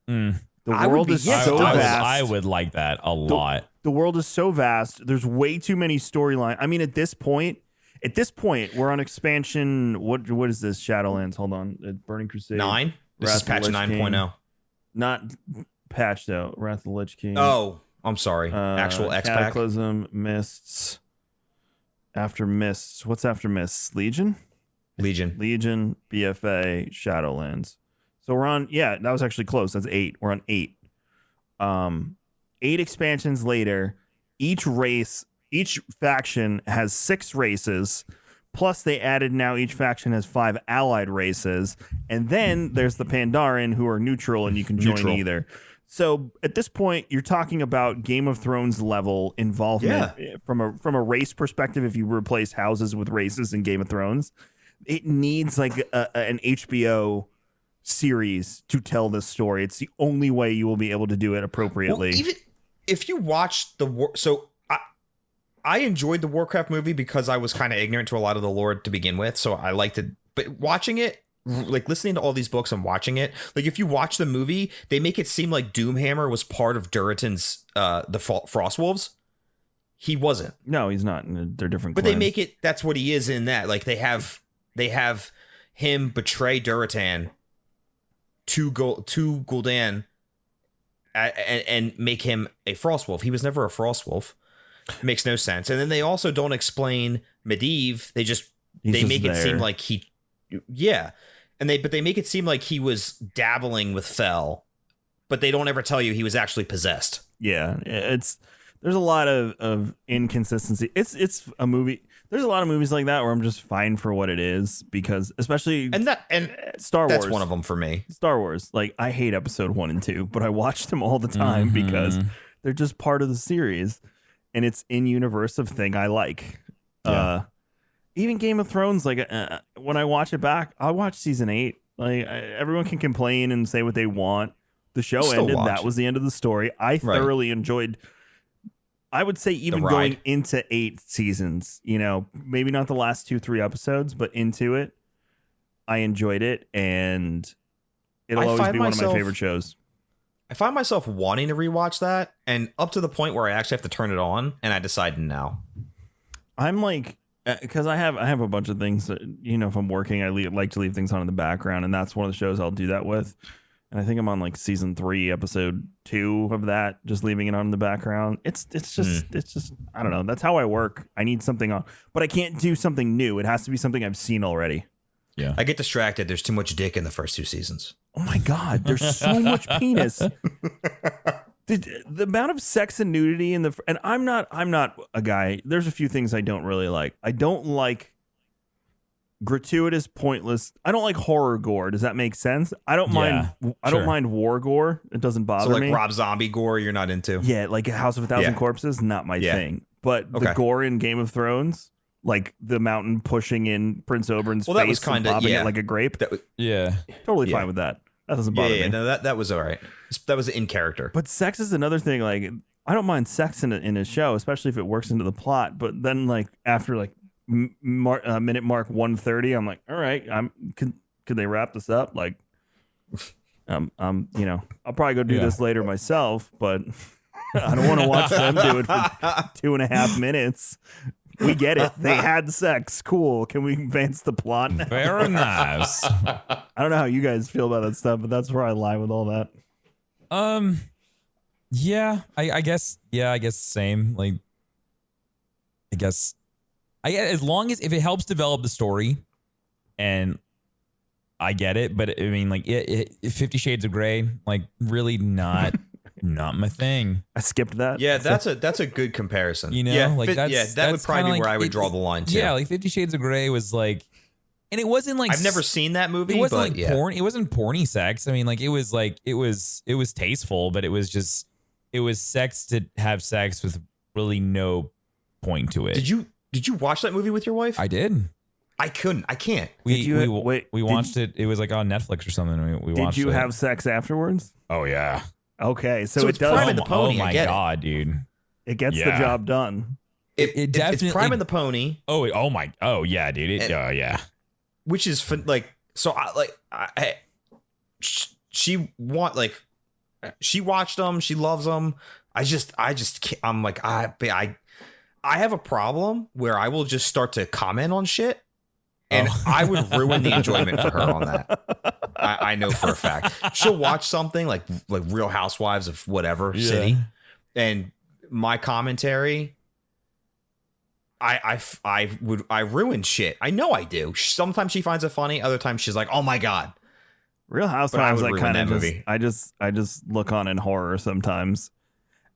The world is so vast. I would like that a lot. The world is so vast. There's way too many storylines. I mean, at this point, we're on expansion. What is this? Shadowlands. Hold on. Burning Crusade. 9. This is patch 9.0. Not patch though. Wrath of the Lich King. Oh, I'm sorry. Actual X-Pack. Cataclysm, Mists. After Mists. What's after Mists? Legion, BFA, Shadowlands. So we're on, that was actually close. That's 8. We're on 8. 8 expansions later, each faction has 6 races. Plus they added now each faction has 5 allied races. And then there's the Pandaren who are neutral and you can join either. So at this point, you're talking about Game of Thrones level involvement from a race perspective. If you replace houses with races in Game of Thrones, it needs like an HBO series to tell this story. It's the only way you will be able to do it appropriately. Well, even if you watch I enjoyed the Warcraft movie because I was kind of ignorant to a lot of the lore to begin with, so I liked it. But watching it, like listening to all these books and watching it, like if you watch the movie, they make it seem like Doomhammer was part of Duratan's the Frostwolves. He wasn't. No, he's not. They're different. But clans. they make it. That's what he is in that. Like they have him betray Duratan to Gul'dan and make him a Frostwolf. He was never a Frostwolf. It makes no sense. And then they also don't explain Medivh. They make it seem like but they make it seem like he was dabbling with Fel, but they don't ever tell you he was actually possessed. Yeah, there's a lot of inconsistency. It's a movie. There's a lot of movies like that where I'm just fine for what it is, because especially and Star Wars. That's one of them for me. Star Wars. Like I hate episode 1 and 2, but I watch them all the time because they're just part of the series, and it's in universe of thing I like. Yeah. Even Game of Thrones, like when I watch it back, I watch season 8. Like everyone can complain and say what they want. The show ended. That was the end of the story. I thoroughly enjoyed. I would say even going into 8 seasons, maybe not the last 2-3 episodes, but into it, I enjoyed it, and it'll always be one of my favorite shows. I find myself wanting to rewatch that, and up to the point where I actually have to turn it on, and I decide now. I'm like, because I have a bunch of things that, if I'm working, I like to leave things on in the background, and that's one of the shows I'll do that with. And I think I'm on like season 3, episode 2 of that, just leaving it on in the background. It's just I don't know. That's how I work. I need something on, but I can't do something new. It has to be something I've seen already. Yeah. I get distracted. There's too much dick in the first 2 seasons. Oh my God. There's so much penis. The amount of sex and nudity and I'm not a guy. There's a few things I don't really like. I don't like gratuitous, pointless. I don't like horror gore. Does that make sense? I don't mind. I don't mind war gore. It doesn't bother me. So like Rob Zombie gore, you're not into? Yeah, like a House of a Thousand Corpses, not my thing. But the gore in Game of Thrones, like the mountain pushing in Prince Oberyn's face, that was and popping it like a grape. Totally fine with that. That doesn't bother me. No, that was all right. That was in character. But sex is another thing. Like I don't mind sex in a show, especially if it works into the plot. But then like after like minute mark 130, I'm like, all right, could they wrap this up? Like I'll probably go do this later myself, but I don't want to watch them do it for 2.5 minutes. We get it. They had sex. Cool. Can we advance the plot now? Very nice. I don't know how you guys feel about that stuff, but that's where I lie with all that. Yeah, I guess same. Like, as long as if it helps develop the story, and I get it, but I mean, like, 50 Shades of Grey, like, really not my thing. I skipped that. Yeah, that's a good comparison. You know, yeah, like that would probably be where I would draw the line too. Yeah, like 50 Shades of Grey was like, and it wasn't like I've never seen that movie. It wasn't but porn. It wasn't porny sex. I mean, like it was tasteful, but it was sex to have sex with really no point to it. Did you watch that movie with your wife? I did. I couldn't. I can't. We watched it. It was like on Netflix or something. We watched it. Did you have sex afterwards? Oh yeah. Okay, so it's it does. Prime and the Pony. Oh my god, dude! It gets the job done. It definitely. It's Prime and the Pony. Oh yeah, dude. Yeah. Which is like so. She watched them. She loves them. I just can't, I'm like I have a problem where I will just start to comment on shit. And I would ruin the enjoyment for her on that. I know for a fact. She'll watch something like Real Housewives of whatever city, and my commentary, I ruin shit. I know I do. Sometimes she finds it funny. Other times she's like, "Oh my god." Real Housewives, like kind of movie. I just look on in horror sometimes,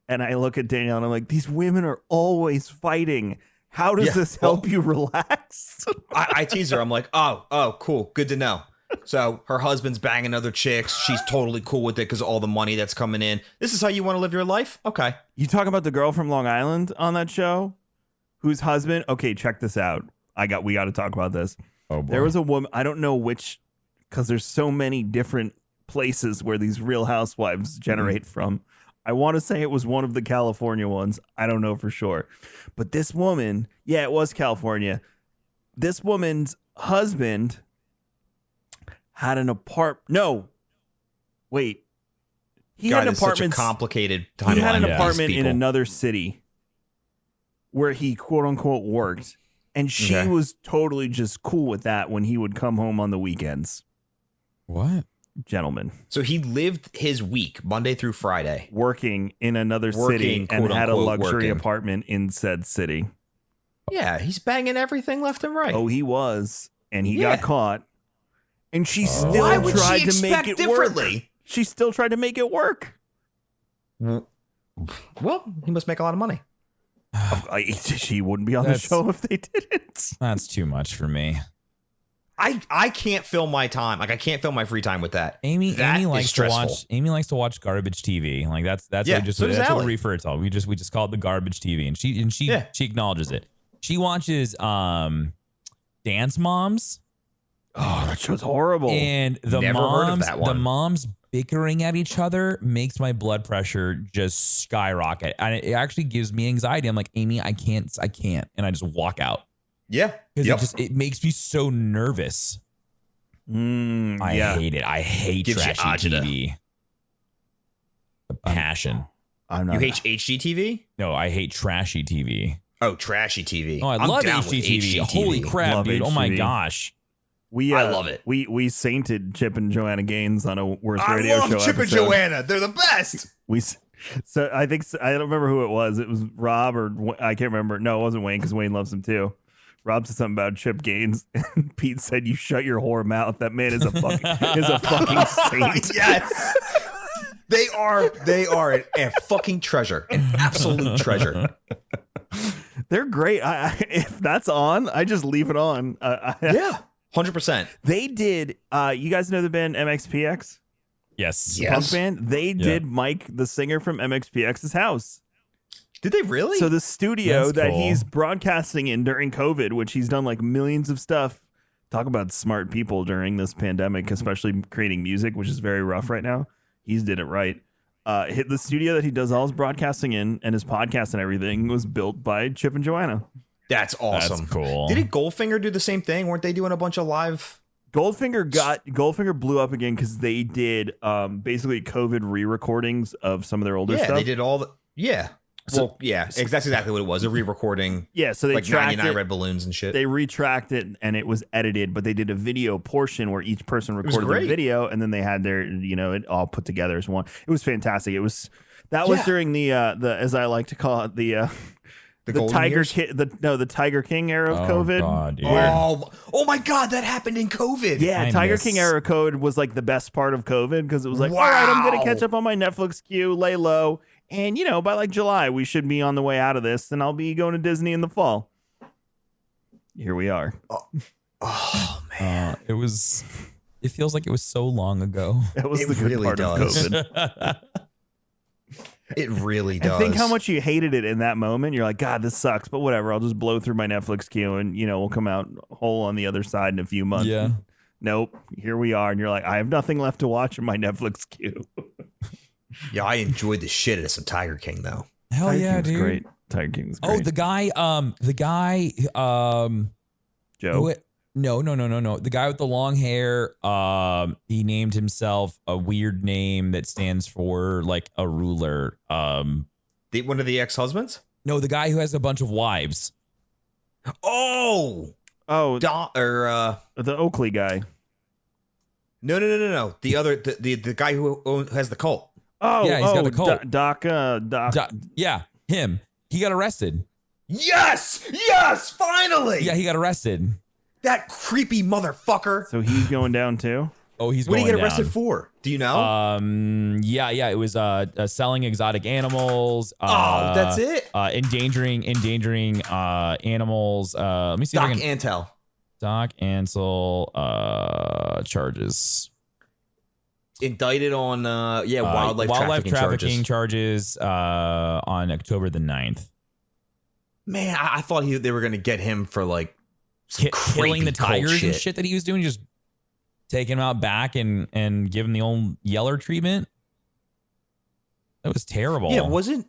and I look at Danielle and I'm like, these women are always fighting. How does this help you relax? I tease her. I'm like, oh, cool. Good to know. So her husband's banging other chicks. She's totally cool with it because of all the money that's coming in. This is how you want to live your life? Okay. You talk about the girl from Long Island on that show whose husband. Okay, check this out. We got to talk about this. Oh, boy. There was a woman. I don't know which, because there's so many different places where these Real Housewives generate from. I want to say it was one of the California ones. I don't know for sure. But this woman, it was California. This woman's husband had an apartment. No. Wait. He had an apartment. Such a complicated timeline. He had an apartment in another city where he quote unquote worked. And she was totally just cool with that when he would come home on the weekends. What? Gentlemen. So he lived his week Monday through Friday working in another city and had a luxury apartment in said city. Yeah, he's banging everything left and right. Oh, he was, and he got caught. And she still tried to make it work. She still tried to make it work. Well, he must make a lot of money. She wouldn't be on the show if they didn't. That's too much for me. I can't fill my time. Like I can't fill my free time with that. Amy likes to watch garbage TV. Like that's what we refer to it. We just call it the garbage TV, and she acknowledges it. She watches Dance Moms. Oh, that show's horrible. And the moms bickering at each other makes my blood pressure just skyrocket, and it actually gives me anxiety. I'm like, Amy, I can't, and I just walk out. Yeah, because it makes me so nervous. I hate it. I hate trashy TV. The passion. You hate HGTV? No, I hate trashy TV. Oh, trashy TV. Oh, I love HGTV. Holy crap, dude! Oh my gosh. I love it. We sainted Chip and Joanna Gaines on a Worst Radio Show. I love Chip and Joanna. They're the best. So I don't remember who it was. It was Rob or I can't remember. No, it wasn't Wayne because Wayne loves him too. Rob said something about Chip Gaines, and Pete said, "You shut your whore mouth. That man is a fucking saint." Yes, they are a fucking treasure, an absolute treasure. They're great. If that's on, I just leave it on. 100%. They did. You guys know the band MXPX? Yes. Punk band. They did Mike, the singer from MXPX's house. Did they really? So the studio he's broadcasting in during COVID, which he's done like millions of stuff. Talk about smart people during this pandemic, especially creating music, which is very rough right now. He's did it right. Hit the studio that he does all his broadcasting in and his podcast and everything was built by Chip and Joanna. That's awesome. That's cool. Didn't Goldfinger do the same thing? Weren't they doing a bunch of live? Goldfinger blew up again because they did basically COVID re-recordings of some of their older stuff. Yeah, they did all the So, that's exactly what it was. A re-recording. Yeah, so they like 99 red balloons and shit. They retracked it and it was edited, but they did a video portion where each person recorded their video and then they had their, it all put together as one. It was fantastic. Was during the as I like to call it, the Tiger King era of COVID. God, oh my God, that happened in COVID. Yeah, Tiger King era COVID was like the best part of COVID because it was like, all right, I'm gonna catch up on my Netflix queue, lay low. And, by like July, we should be on the way out of this, and I'll be going to Disney in the fall. Here we are. Oh man. It feels like it was so long ago. That was the good part of COVID. It really does. I think how much you hated it in that moment. You're like, God, this sucks, but whatever. I'll just blow through my Netflix queue and, we'll come out whole on the other side in a few months. Yeah. Nope. Here we are. And you're like, I have nothing left to watch in my Netflix queue. Yeah, I enjoyed the shit out of some Tiger King though. Hell Tiger yeah, King was dude! Great. Tiger King was great. Oh, the guy, Joe. No. The guy with the long hair. He named himself a weird name that stands for like a ruler. One of the ex-husbands? No, the guy who has a bunch of wives. The Oakley guy. No. The guy who has the cult. Oh, yeah, he's got the cult. Doc. Yeah, him. He got arrested. Yes, finally. Yeah, he got arrested. That creepy motherfucker. So he's going down too? Oh, he's what going did he get down. arrested for? Do you know? Yeah, it was selling exotic animals. That's it. Endangering animals. Let me see if I can. Doc Ansel charges. Indicted on wildlife trafficking charges on October the 9th. Man, I thought they were going to get him for like killing the tigers and shit that he was doing, just taking him out back and give him the old Yeller treatment. That was terrible. Yeah, wasn't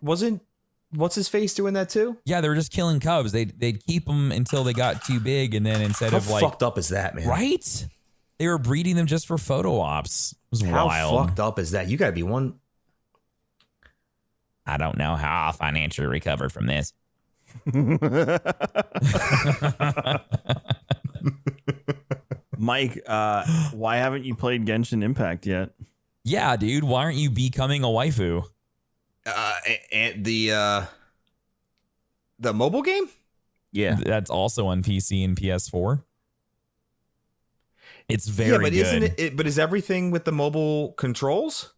what's his face doing that too? Yeah, they were just killing cubs. They'd keep them until they got too big, and then instead How of like fucked up is that, man? Right? They were breeding them just for photo ops. It was wild. How fucked up is that? You gotta be one. I don't know how I'll financially recover from this. Mike, why haven't you played Genshin Impact yet? Yeah, dude. Why aren't you becoming a waifu? And the mobile game? Yeah. That's also on PC and PS4. It's very but good. Isn't it? But is everything with the mobile controls?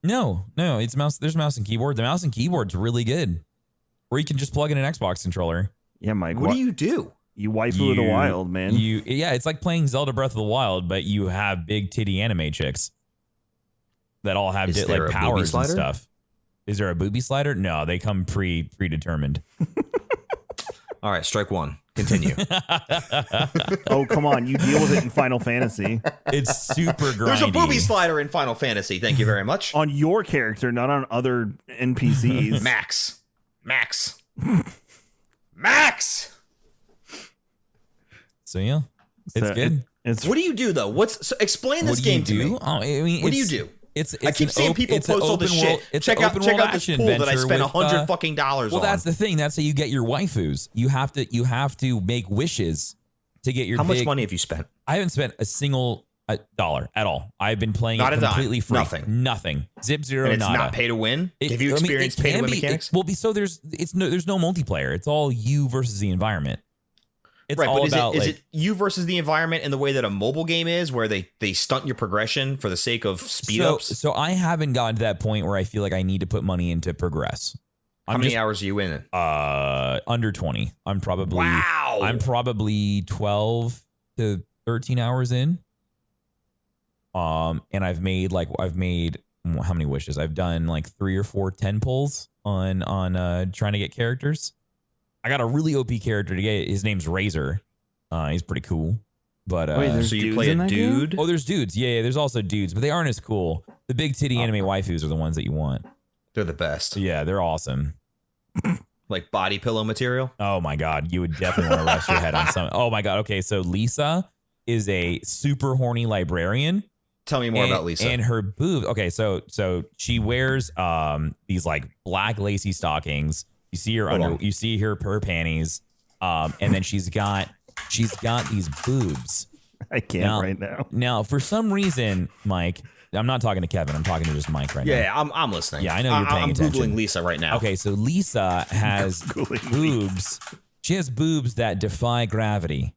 No. It's mouse. There's mouse and keyboard. The mouse and keyboard's really good. Or you can just plug in an Xbox controller. Yeah, Mike. What do you do? You waifu the wild, man. It's like playing Zelda Breath of the Wild, but you have big titty anime chicks that all have like powers and stuff. Is there a booby slider? No, they come predetermined. All right, strike one. Continue. Oh, come on. You deal with it in Final Fantasy. It's super grindy. There's a booby slider in Final Fantasy. Thank you very much. On your character, not on other NPCs. Max. So, yeah. It's good. What do you do, though? Explain this game to me. Oh, I mean, what do you do? I keep seeing people post all this shit. Check out this pool that I spent $100 fucking on. Well, that's the thing. That's how you get your waifus. You have to make wishes to get your. How much money have you spent? I haven't spent a single dollar at all. I've been playing it completely free. Nothing. Zip zero. And it's nada. not pay to win. Have you experienced pay to win mechanics? There's no multiplayer. It's all you versus the environment. It's right, all but about is it you versus the environment in the way that a mobile game is, where they stunt your progression for the sake of speed ups? So I haven't gotten to that point where I feel like I need to put money in to progress. How many hours are you in it? Under 20. I'm probably 12 to 13 hours in. And I've made how many wishes? I've done like 3 or 4 10 pulls on trying to get characters. I got a really OP character to get. His name's Razor. He's pretty cool. But so you play a dude? Game? Oh, there's dudes. Yeah, there's also dudes, but they aren't as cool. The big titty anime waifus are the ones that you want. They're the best. Yeah, they're awesome. Like body pillow material? Oh my god, you would definitely want to rest your head on some. Oh my god. Okay, so Lisa, is a super horny librarian. Tell me more about Lisa. And her boobs. Okay, so she wears these like black lacy stockings. You see her you see her panties. And then she's got these boobs. I can't right now. Now, for some reason, Mike, I'm not talking to Kevin. I'm talking to just Mike right now. Yeah, I'm listening. Yeah, I know you're paying attention. I'm Googling Lisa right now. Okay, so Lisa has boobs. She has boobs that defy gravity.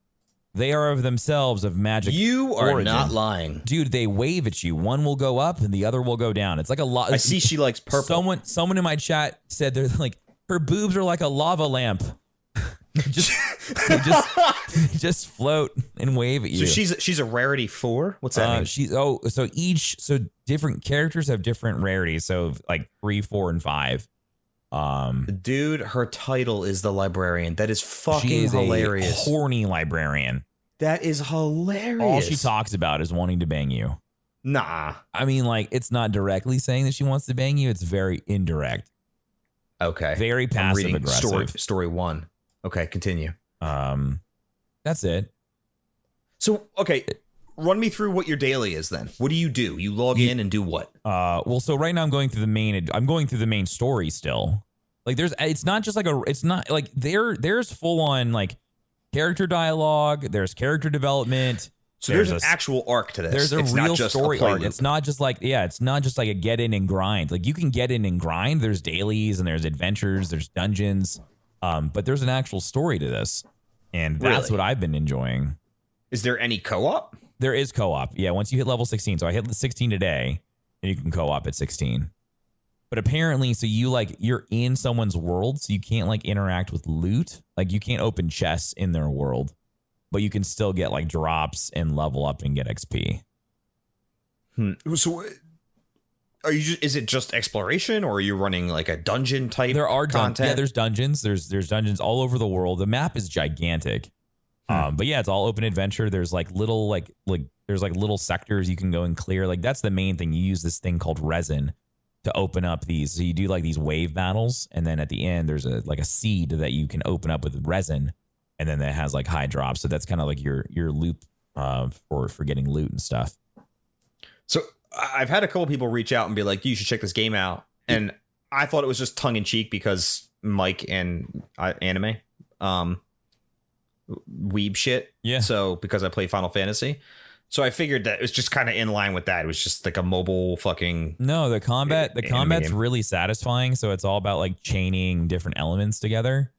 They are of themselves of magic. You are origin. not lying. Dude, they wave at you. One will go up and the other will go down. It's like a lot. I see she likes purple. Someone in my chat said they're like, her boobs are like a lava lamp. they just float and wave at you. So she's a rarity 4? What's that mean? So different characters have different rarities. So like 3, 4, and 5. Dude, her title is the librarian. That is fucking she is hilarious. A horny librarian. That is hilarious. All she talks about is wanting to bang you. Nah. I mean, like, it's not directly saying that she wants to bang you. It's very indirect. Okay. Very passive aggressive. Story 1. Okay, continue. That's it. So, okay, run me through what your daily is then. What do? You log in and do what? Well, so right now I'm going through the main story still. Like it's not like there's full on like character dialogue, there's character development. So there's an actual arc to this. There's a real story arc. It's not just like a get in and grind. Like you can get in and grind. There's dailies and there's adventures, there's dungeons. But there's an actual story to this. And that's what I've been enjoying. Is there any co-op? There is co-op. Yeah, once you hit level 16. So I hit 16 today, and you can co-op at 16. But apparently, so you're in someone's world, so you can't like interact with loot. Like you can't open chests in their world, but you can still get like drops and level up and get XP. So is it just exploration, or are you running like a dungeon type? There are content. Yeah, there's dungeons. There's dungeons all over the world. The map is gigantic. But yeah, it's all open adventure. There's like little there's like little sectors you can go and clear. Like that's the main thing. You use this thing called resin to open up these. So you do like these wave battles, and then at the end there's a seed that you can open up with resin, and then that has like high drops. So that's kind of like your loop for getting loot and stuff. So I've had a couple people reach out and be like, you should check this game out. And I thought it was just tongue in cheek because Mike and anime, weeb shit. Yeah. So because I play Final Fantasy. So I figured that it was just kind of in line with that. It was just like a mobile fucking. No, the combat's really satisfying. So it's all about like chaining different elements together.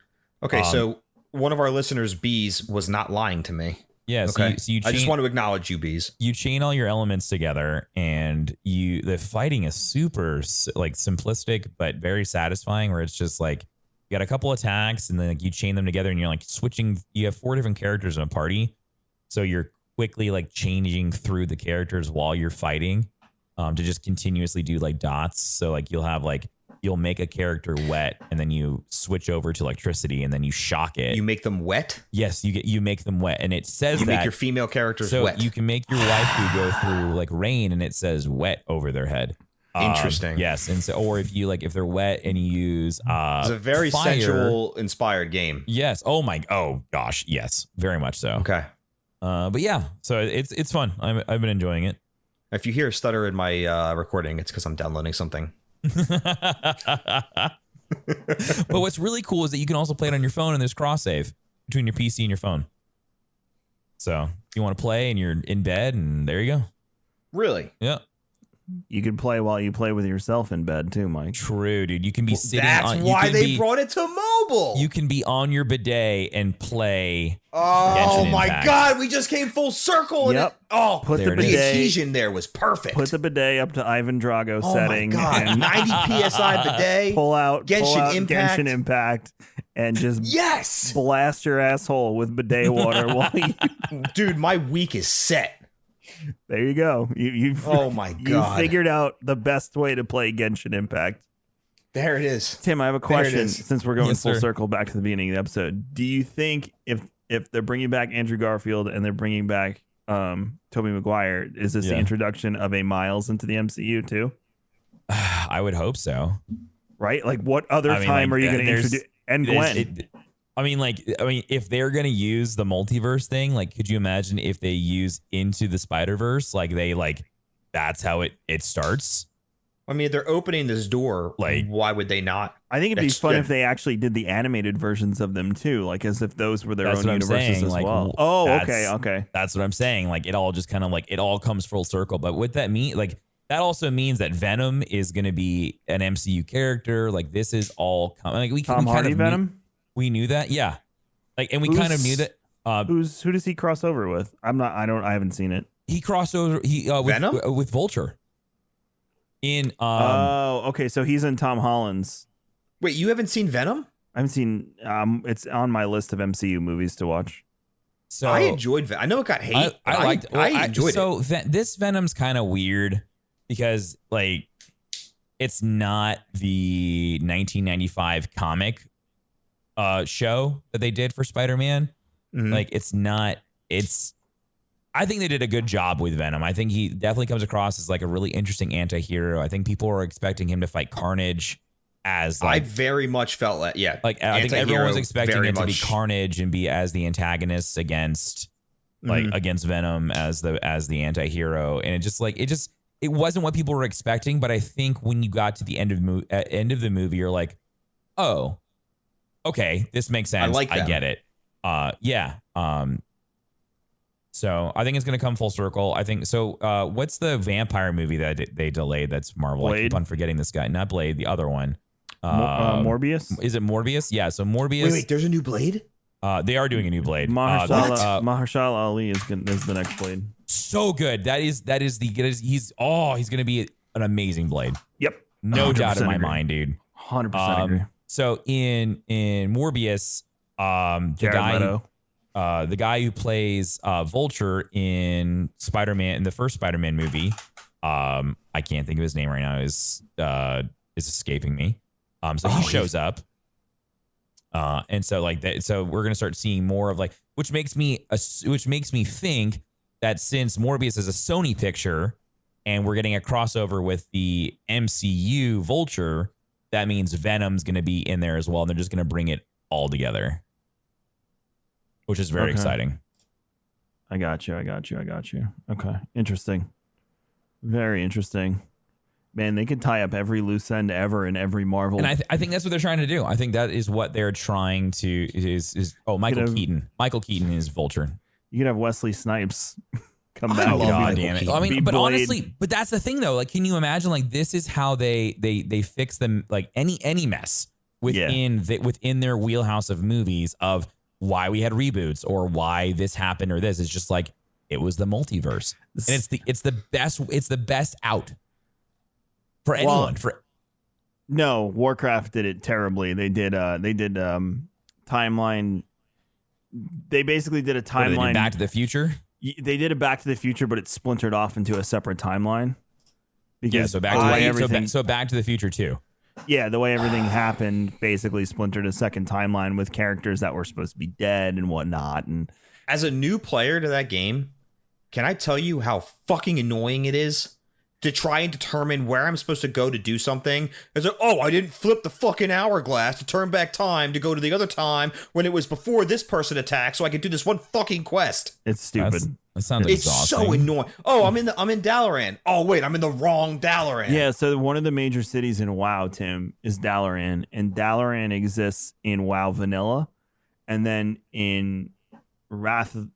Okay. So one of our listeners, Bees, was not lying to me. Yeah, okay. So I just want to acknowledge you, Bees. You chain all your elements together, and the fighting is super like simplistic but very satisfying. Where it's just like you got a couple attacks, and then like, you chain them together, and you're like switching. You have 4 different characters in a party, so you're quickly like changing through the characters while you're fighting, to just continuously do like dots. So like you'll make a character wet, and then you switch over to electricity, and then you shock it. You make them wet? Yes, you make them wet, and it says you make your female characters wet. So you can make your wife go through like rain, and it says wet over their head. Interesting. Yes, and so or if they're wet and you use it's a very fire, sensual inspired game. Yes. Oh gosh. Yes. Very much so. Okay. But yeah, so it's fun. I've been enjoying it. If you hear a stutter in my recording, it's because I'm downloading something. But what's really cool is that you can also play it on your phone, and there's cross save between your PC and your phone. So if you want to play and you're in bed, and there you go. Really? Yeah. You can play while you play with yourself in bed too, Mike. True, dude. You can be sitting. That's why they brought it to mobile. You can be on your bidet and play. Oh my God! We just came full circle. Yep. Put the adhesion there was perfect. Put the bidet up to Ivan Drago setting. Oh my God! 90 psi bidet. Pull out Genshin Impact, and just blast your asshole with bidet water while you. Dude, my week is set. There you go. You've oh my God. You figured out the best way to play Genshin Impact. There it is. Tim, I have a question since we're going full circle back to the beginning of the episode. Do you think if they're bringing back Andrew Garfield and they're bringing back Tobey Maguire, is this the introduction of a Miles into the MCU too? I would hope so. Right? Like what other time are you going to introduce? And Gwen. I mean, if they're gonna use the multiverse thing, like, could you imagine if they use Into the Spider-Verse? Like, that's how it starts. I mean, they're opening this door. Like, why would they not? I think it'd be fun if they actually did the animated versions of them too, like as if those were their own universes as well. Oh, okay. That's what I'm saying. Like, it all just kind of like it all comes full circle. But what that mean, like, that also means that Venom is going to be an MCU character. Like, this is all like we Tom Hardy Venom. We knew that, yeah. Like, and we kind of knew that. Who does he cross over with? I haven't seen it. He crossed over. Venom with Vulture. Okay, so he's in Tom Holland's. Wait, you haven't seen Venom? I haven't seen. It's on my list of MCU movies to watch. So I enjoyed Venom. I know it got hate. I enjoyed it. So this Venom's kind of weird because, like, it's not the 1995 comic show that they did for Spider-Man. Mm-hmm. Like, it's not. I think they did a good job with Venom. I think he definitely comes across as like a really interesting anti-hero. I think people are expecting him to fight Carnage as like, I very much felt that, yeah. Like, I think everyone was expecting him to be Carnage and be as the antagonist against against Venom as the anti-hero. And it wasn't what people were expecting. But I think when you got to the end of the movie, you're like, oh, okay, this makes sense. I get it. Yeah. So I think it's going to come full circle. I think so. What's the vampire movie that they delayed? That's Marvel. Blade? I keep on forgetting this guy. Not Blade, the other one. Morbius? Is it Morbius? Yeah. So Morbius. Wait, there's a new Blade? They are doing a new Blade. Mahershala Ali is the next Blade. So good. He's going to be an amazing Blade. Yep. No doubt in my mind, dude. 100% agree. So in Morbius, the guy who plays Vulture in Spider-Man, in the first Spider-Man movie, I can't think of his name right now, is escaping me. So he shows up. And so like that, so we're gonna start seeing more of like, which makes me think that since Morbius is a Sony picture and we're getting a crossover with the MCU Vulture, that means Venom's gonna be in there as well, and they're just gonna bring it all together, which is very exciting. I got you. Okay. Interesting. Very interesting. Man, they could tie up every loose end ever in every Marvel. And I think that's what they're trying to do. I think that is what they're trying to Michael Keaton. Michael Keaton is Vulture. You could have Wesley Snipes come back. Oh, God damn it. I mean, but honestly, but that's the thing though. Like, can you imagine, like, this is how they fix them, like any mess within their wheelhouse of movies of why we had reboots or why this happened or this. It's just like, it was the multiverse. And it's the best out for anyone. No, Warcraft did it terribly. They did timeline. They basically did a timeline. Back to the Future? They did a Back to the Future, but it splintered off into a separate timeline. Because so Back to the Future too. Yeah, the way everything happened basically splintered a second timeline with characters that were supposed to be dead and whatnot. And as a new player to that game, can I tell you how fucking annoying it is to try and determine where I'm supposed to go to do something? It's like, oh, I didn't flip the fucking hourglass to turn back time to go to the other time when it was before this person attacked, so I could do this one fucking quest. It's stupid. That sounds exhausting. It's so annoying. Oh, I'm in Dalaran. Oh, wait, I'm in the wrong Dalaran. Yeah, so one of the major cities in WoW, Tim, is Dalaran, and Dalaran exists in WoW Vanilla, and then in Wrath of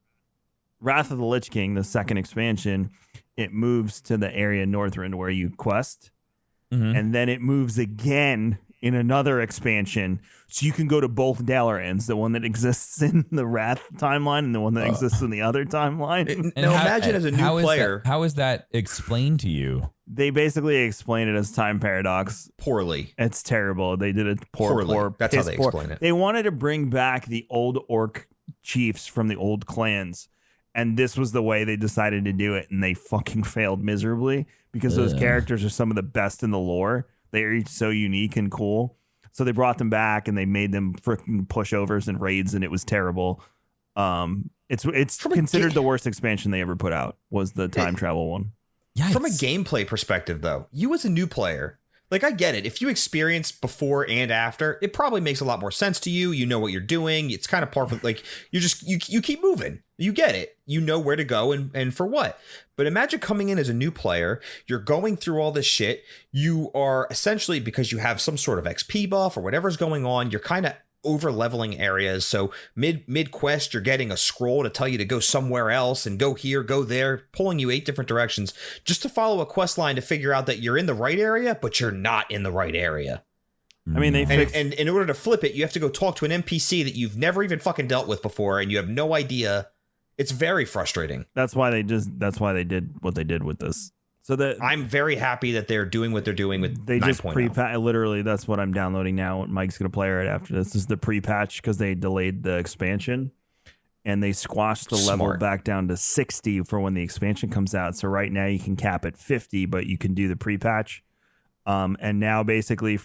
the Lich King, the second expansion, it moves to the area Northrend where you quest, and then it moves again in another expansion, so you can go to both Dalarans, the one that exists in the Wrath timeline and the one that exists in the other timeline. Now imagine as a new player. How is that explained to you? They basically explain it as time paradox. Poorly. It's terrible. They did it poor. That's how they explain it. They wanted to bring back the old orc chiefs from the old clans, and this was the way they decided to do it, and they fucking failed miserably because those characters are some of the best in the lore. They are each so unique and cool. So they brought them back and they made them freaking pushovers and raids, and it was terrible. It's considered the worst expansion they ever put out was the time travel one. Yikes. From a gameplay perspective, though, you as a new player, like, I get it. If you experience before and after, it probably makes a lot more sense to you. You know what you're doing. It's kind of part of, like, you keep moving. You get it. You know where to go and for what. But imagine coming in as a new player. You're going through all this shit. You are essentially, because you have some sort of XP buff or whatever's going on, you're kind of over leveling areas. So mid quest, you're getting a scroll to tell you to go somewhere else and go here, go there, pulling you 8 different directions just to follow a quest line to figure out that you're in the right area, but you're not in the right area. I mean, and in order to flip it, you have to go talk to an NPC that you've never even fucking dealt with before, and you have no idea. It's very frustrating. That's why they did what they did with this. So that I'm very happy that they're doing what they're doing with. They 9. just pre-patch. Literally, that's what I'm downloading now. Mike's gonna play right after this. Is the pre-patch because they delayed the expansion, and they squashed the level back down to 60 for when the expansion comes out. So right now you can cap at 50, but you can do the pre-patch. And now basically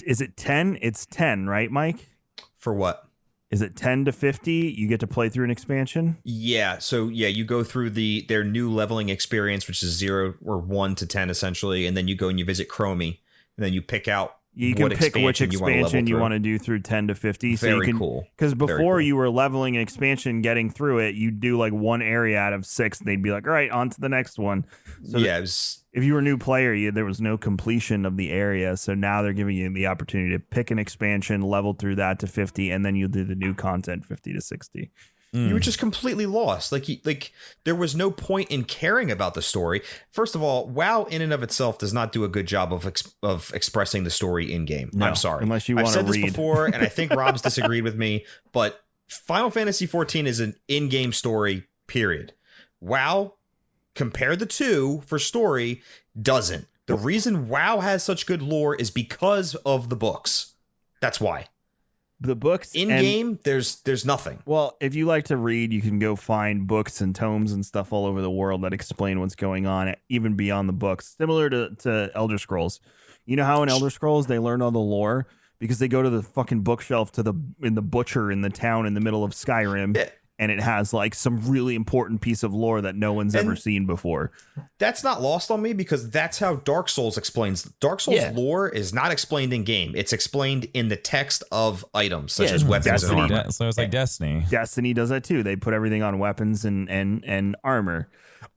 is it 10? It's 10, right, Mike? For what? Is it 10 to 50? You get to play through an expansion? Yeah. So yeah, you go through their new leveling experience, which is 0 or 1 to 10 essentially, and then you go and you visit Chromie, and then you pick out. You can pick which expansion you want to do through 10 to 50. Very cool. Because before you were leveling an expansion, getting through it, you'd do like one area out of 6. And they'd be like, all right, on to the next one. So yeah. If you were a new player, there was no completion of the area. So now they're giving you the opportunity to pick an expansion, level through that to 50, and then you'll do the new content 50 to 60. You were just completely lost. Like there was no point in caring about the story. First of all, WoW in and of itself does not do a good job of expressing the story in game. No, I'm sorry. Unless you want to read. I've said this before, and I think Rob's disagreed with me, but Final Fantasy XIV is an in-game story, period. WoW, compare the two for story, doesn't. The reason WoW has such good lore is because of the books. That's why. The books in game, there's nothing. Well, if you like to read, you can go find books and tomes and stuff all over the world that explain what's going on, even beyond the books. Similar to Elder Scrolls. You know how in Elder Scrolls they learn all the lore because they go to the fucking bookshelf in the butcher in the town in the middle of Skyrim. Yeah. And it has like some really important piece of lore that no one's ever seen before. That's not lost on me because that's how Dark Souls explains. Dark Souls lore is not explained in game. It's explained in the text of items such as weapons and armor. So it's like Destiny. Destiny does that too. They put everything on weapons and armor.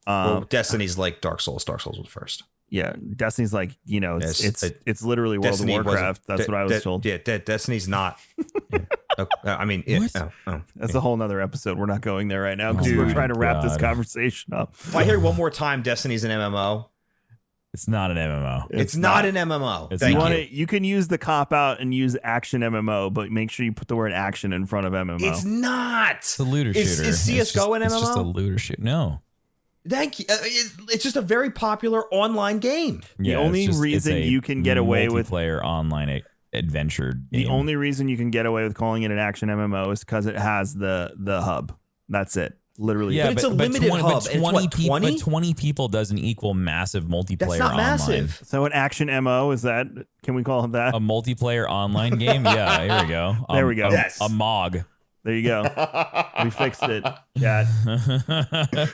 Well, Destiny's like Dark Souls. Dark Souls was first. Yeah, Destiny's like, it's literally World of Warcraft. That's what I was told. Yeah, Destiny's not. I mean, that's a whole nother episode. We're not going there right now because we're trying to wrap this conversation up. If I hear one more time, Destiny's an MMO. It's not an MMO. It's not an MMO. You can use the cop out and use action MMO, but make sure you put the word action in front of MMO. It's not. It's a looter shooter. Is CS:GO an MMO? It's just a looter shooter. No. Thank you. It's just a very popular online game. The only reason you can get away with multiplayer online adventure game. The only reason you can get away with calling it an action MMO is because it has the hub. That's it. Literally. Yeah, but it's a limited hub. But 20 people doesn't equal massive multiplayer That's not online. Massive. So an action MO, is that, can we call it that? A multiplayer online game? Yeah, here we go. There we go. Yes. A MOG. There you go. We fixed it. Yeah.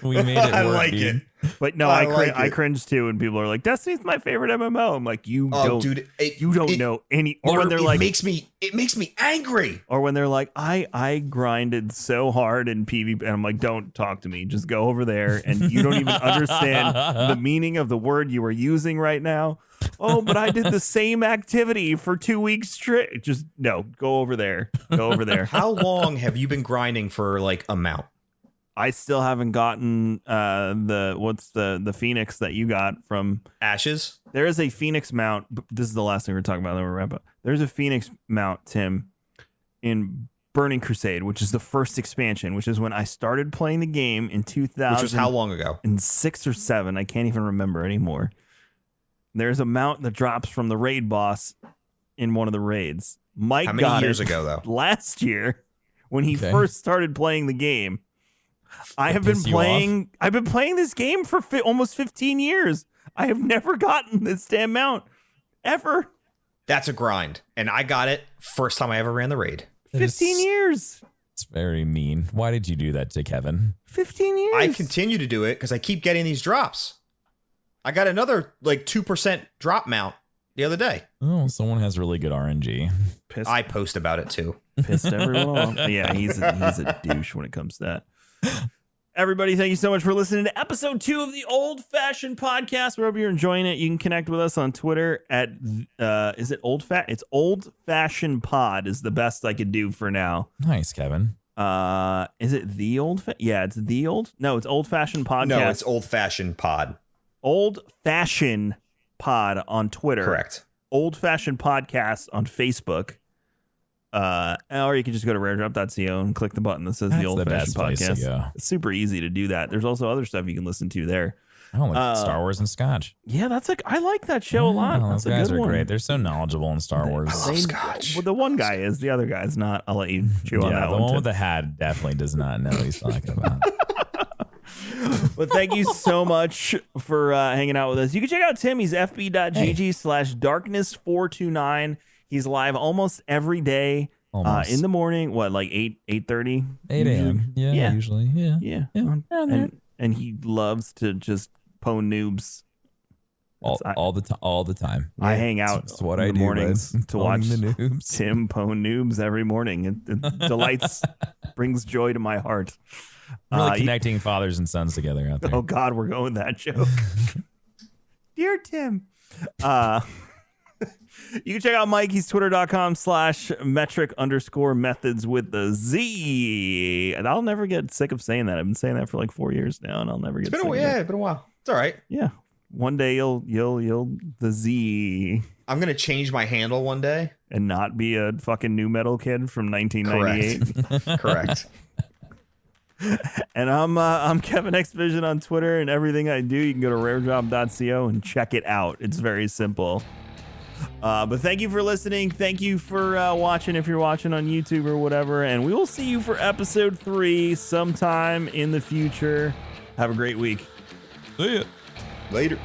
We made it work. I like it. But no, I cringe too when people are like, Destiny's my favorite MMO. I'm like, you don't know any. Or when they're like, it makes me angry. Or when they're like, I grinded so hard in PvP, and I'm like, don't talk to me. Just go over there, and you don't even understand the meaning of the word you were using right now. Oh, but I did the same activity for 2 weeks straight. Just no, go over there. Go over there. How long have you been grinding for like a mount? I still haven't gotten the Phoenix that you got from Ashes. There is a Phoenix mount. This is the last thing we're talking about. Then we'll wrap up. There's a Phoenix mount, Tim, in Burning Crusade, which is the first expansion, which is when I started playing the game in 2000. Which was how long ago? In 6 or 7. I can't even remember anymore. There's a mount that drops from the raid boss in one of the raids. Mike how many got years it ago though? Last year when he first started playing the game. I've been playing this game for almost 15 years. I have never gotten this damn mount ever. That's a grind. And I got it first time I ever ran the raid. 15 years. It's very mean. Why did you do that to Kevin? 15 years. I continue to do it because I keep getting these drops. I got another like 2% drop mount the other day. Oh, someone has really good RNG. I post about it too. Pissed everyone off. Yeah, he's a douche when it comes to that. Everybody, thank you so much for listening to episode 2 of the Old Fashioned Podcast. Wherever you're enjoying it, you can connect with us on Twitter at is it Old Fat? It's Old Fashioned Pod is the best I could do for now. Nice, Kevin. Is it the Old? Yeah, it's the Old. No, it's Old Fashioned Podcast. No, it's Old Fashioned Pod. Old Fashioned Pod on Twitter. Correct. Old Fashioned Podcast on Facebook. Or you can just go to raredrop.co and click the button that says the Old Fashioned Podcast. It's super easy to do that. There's also other stuff you can listen to there. Oh, like Star Wars and Scotch. Yeah, I like that show a lot. Those guys are great. They're so knowledgeable in Star Wars. I love Scotch. Well, the one guy is, the other guy's not. I'll let you chew on that one. The one with the hat definitely does not know what he's talking about. But thank you so much for hanging out with us. You can check out Tim. He's fb.gg/darkness429. He's live almost every day in the morning. What, like 8:30? 8 a.m. Yeah, usually. Yeah. And he loves to just pwn noobs. All the time. I hang out That's what in I the do, mornings to watch the noobs. Tim pwn noobs every morning. It delights, brings joy to my heart. Really connecting fathers and sons together out there. Oh, God, we're going that joke. Dear Tim. You can check out Mike. He's twitter.com/metric_methods with the Z. And I'll never get sick of saying that. I've been saying that for like 4 years now, and I'll never get sick of it. It's been a while. It's all right. Yeah. One day you'll the Z. I'm going to change my handle one day. And not be a fucking new metal kid from 1998. Correct. And I'm Kevin X Vision on Twitter, and everything I do, you can go to raredrop.co and check it out. It's very simple. But thank you for listening. Thank you for watching if you're watching on YouTube or whatever. And we will see you for episode 3 sometime in the future. Have a great week. See ya. Later.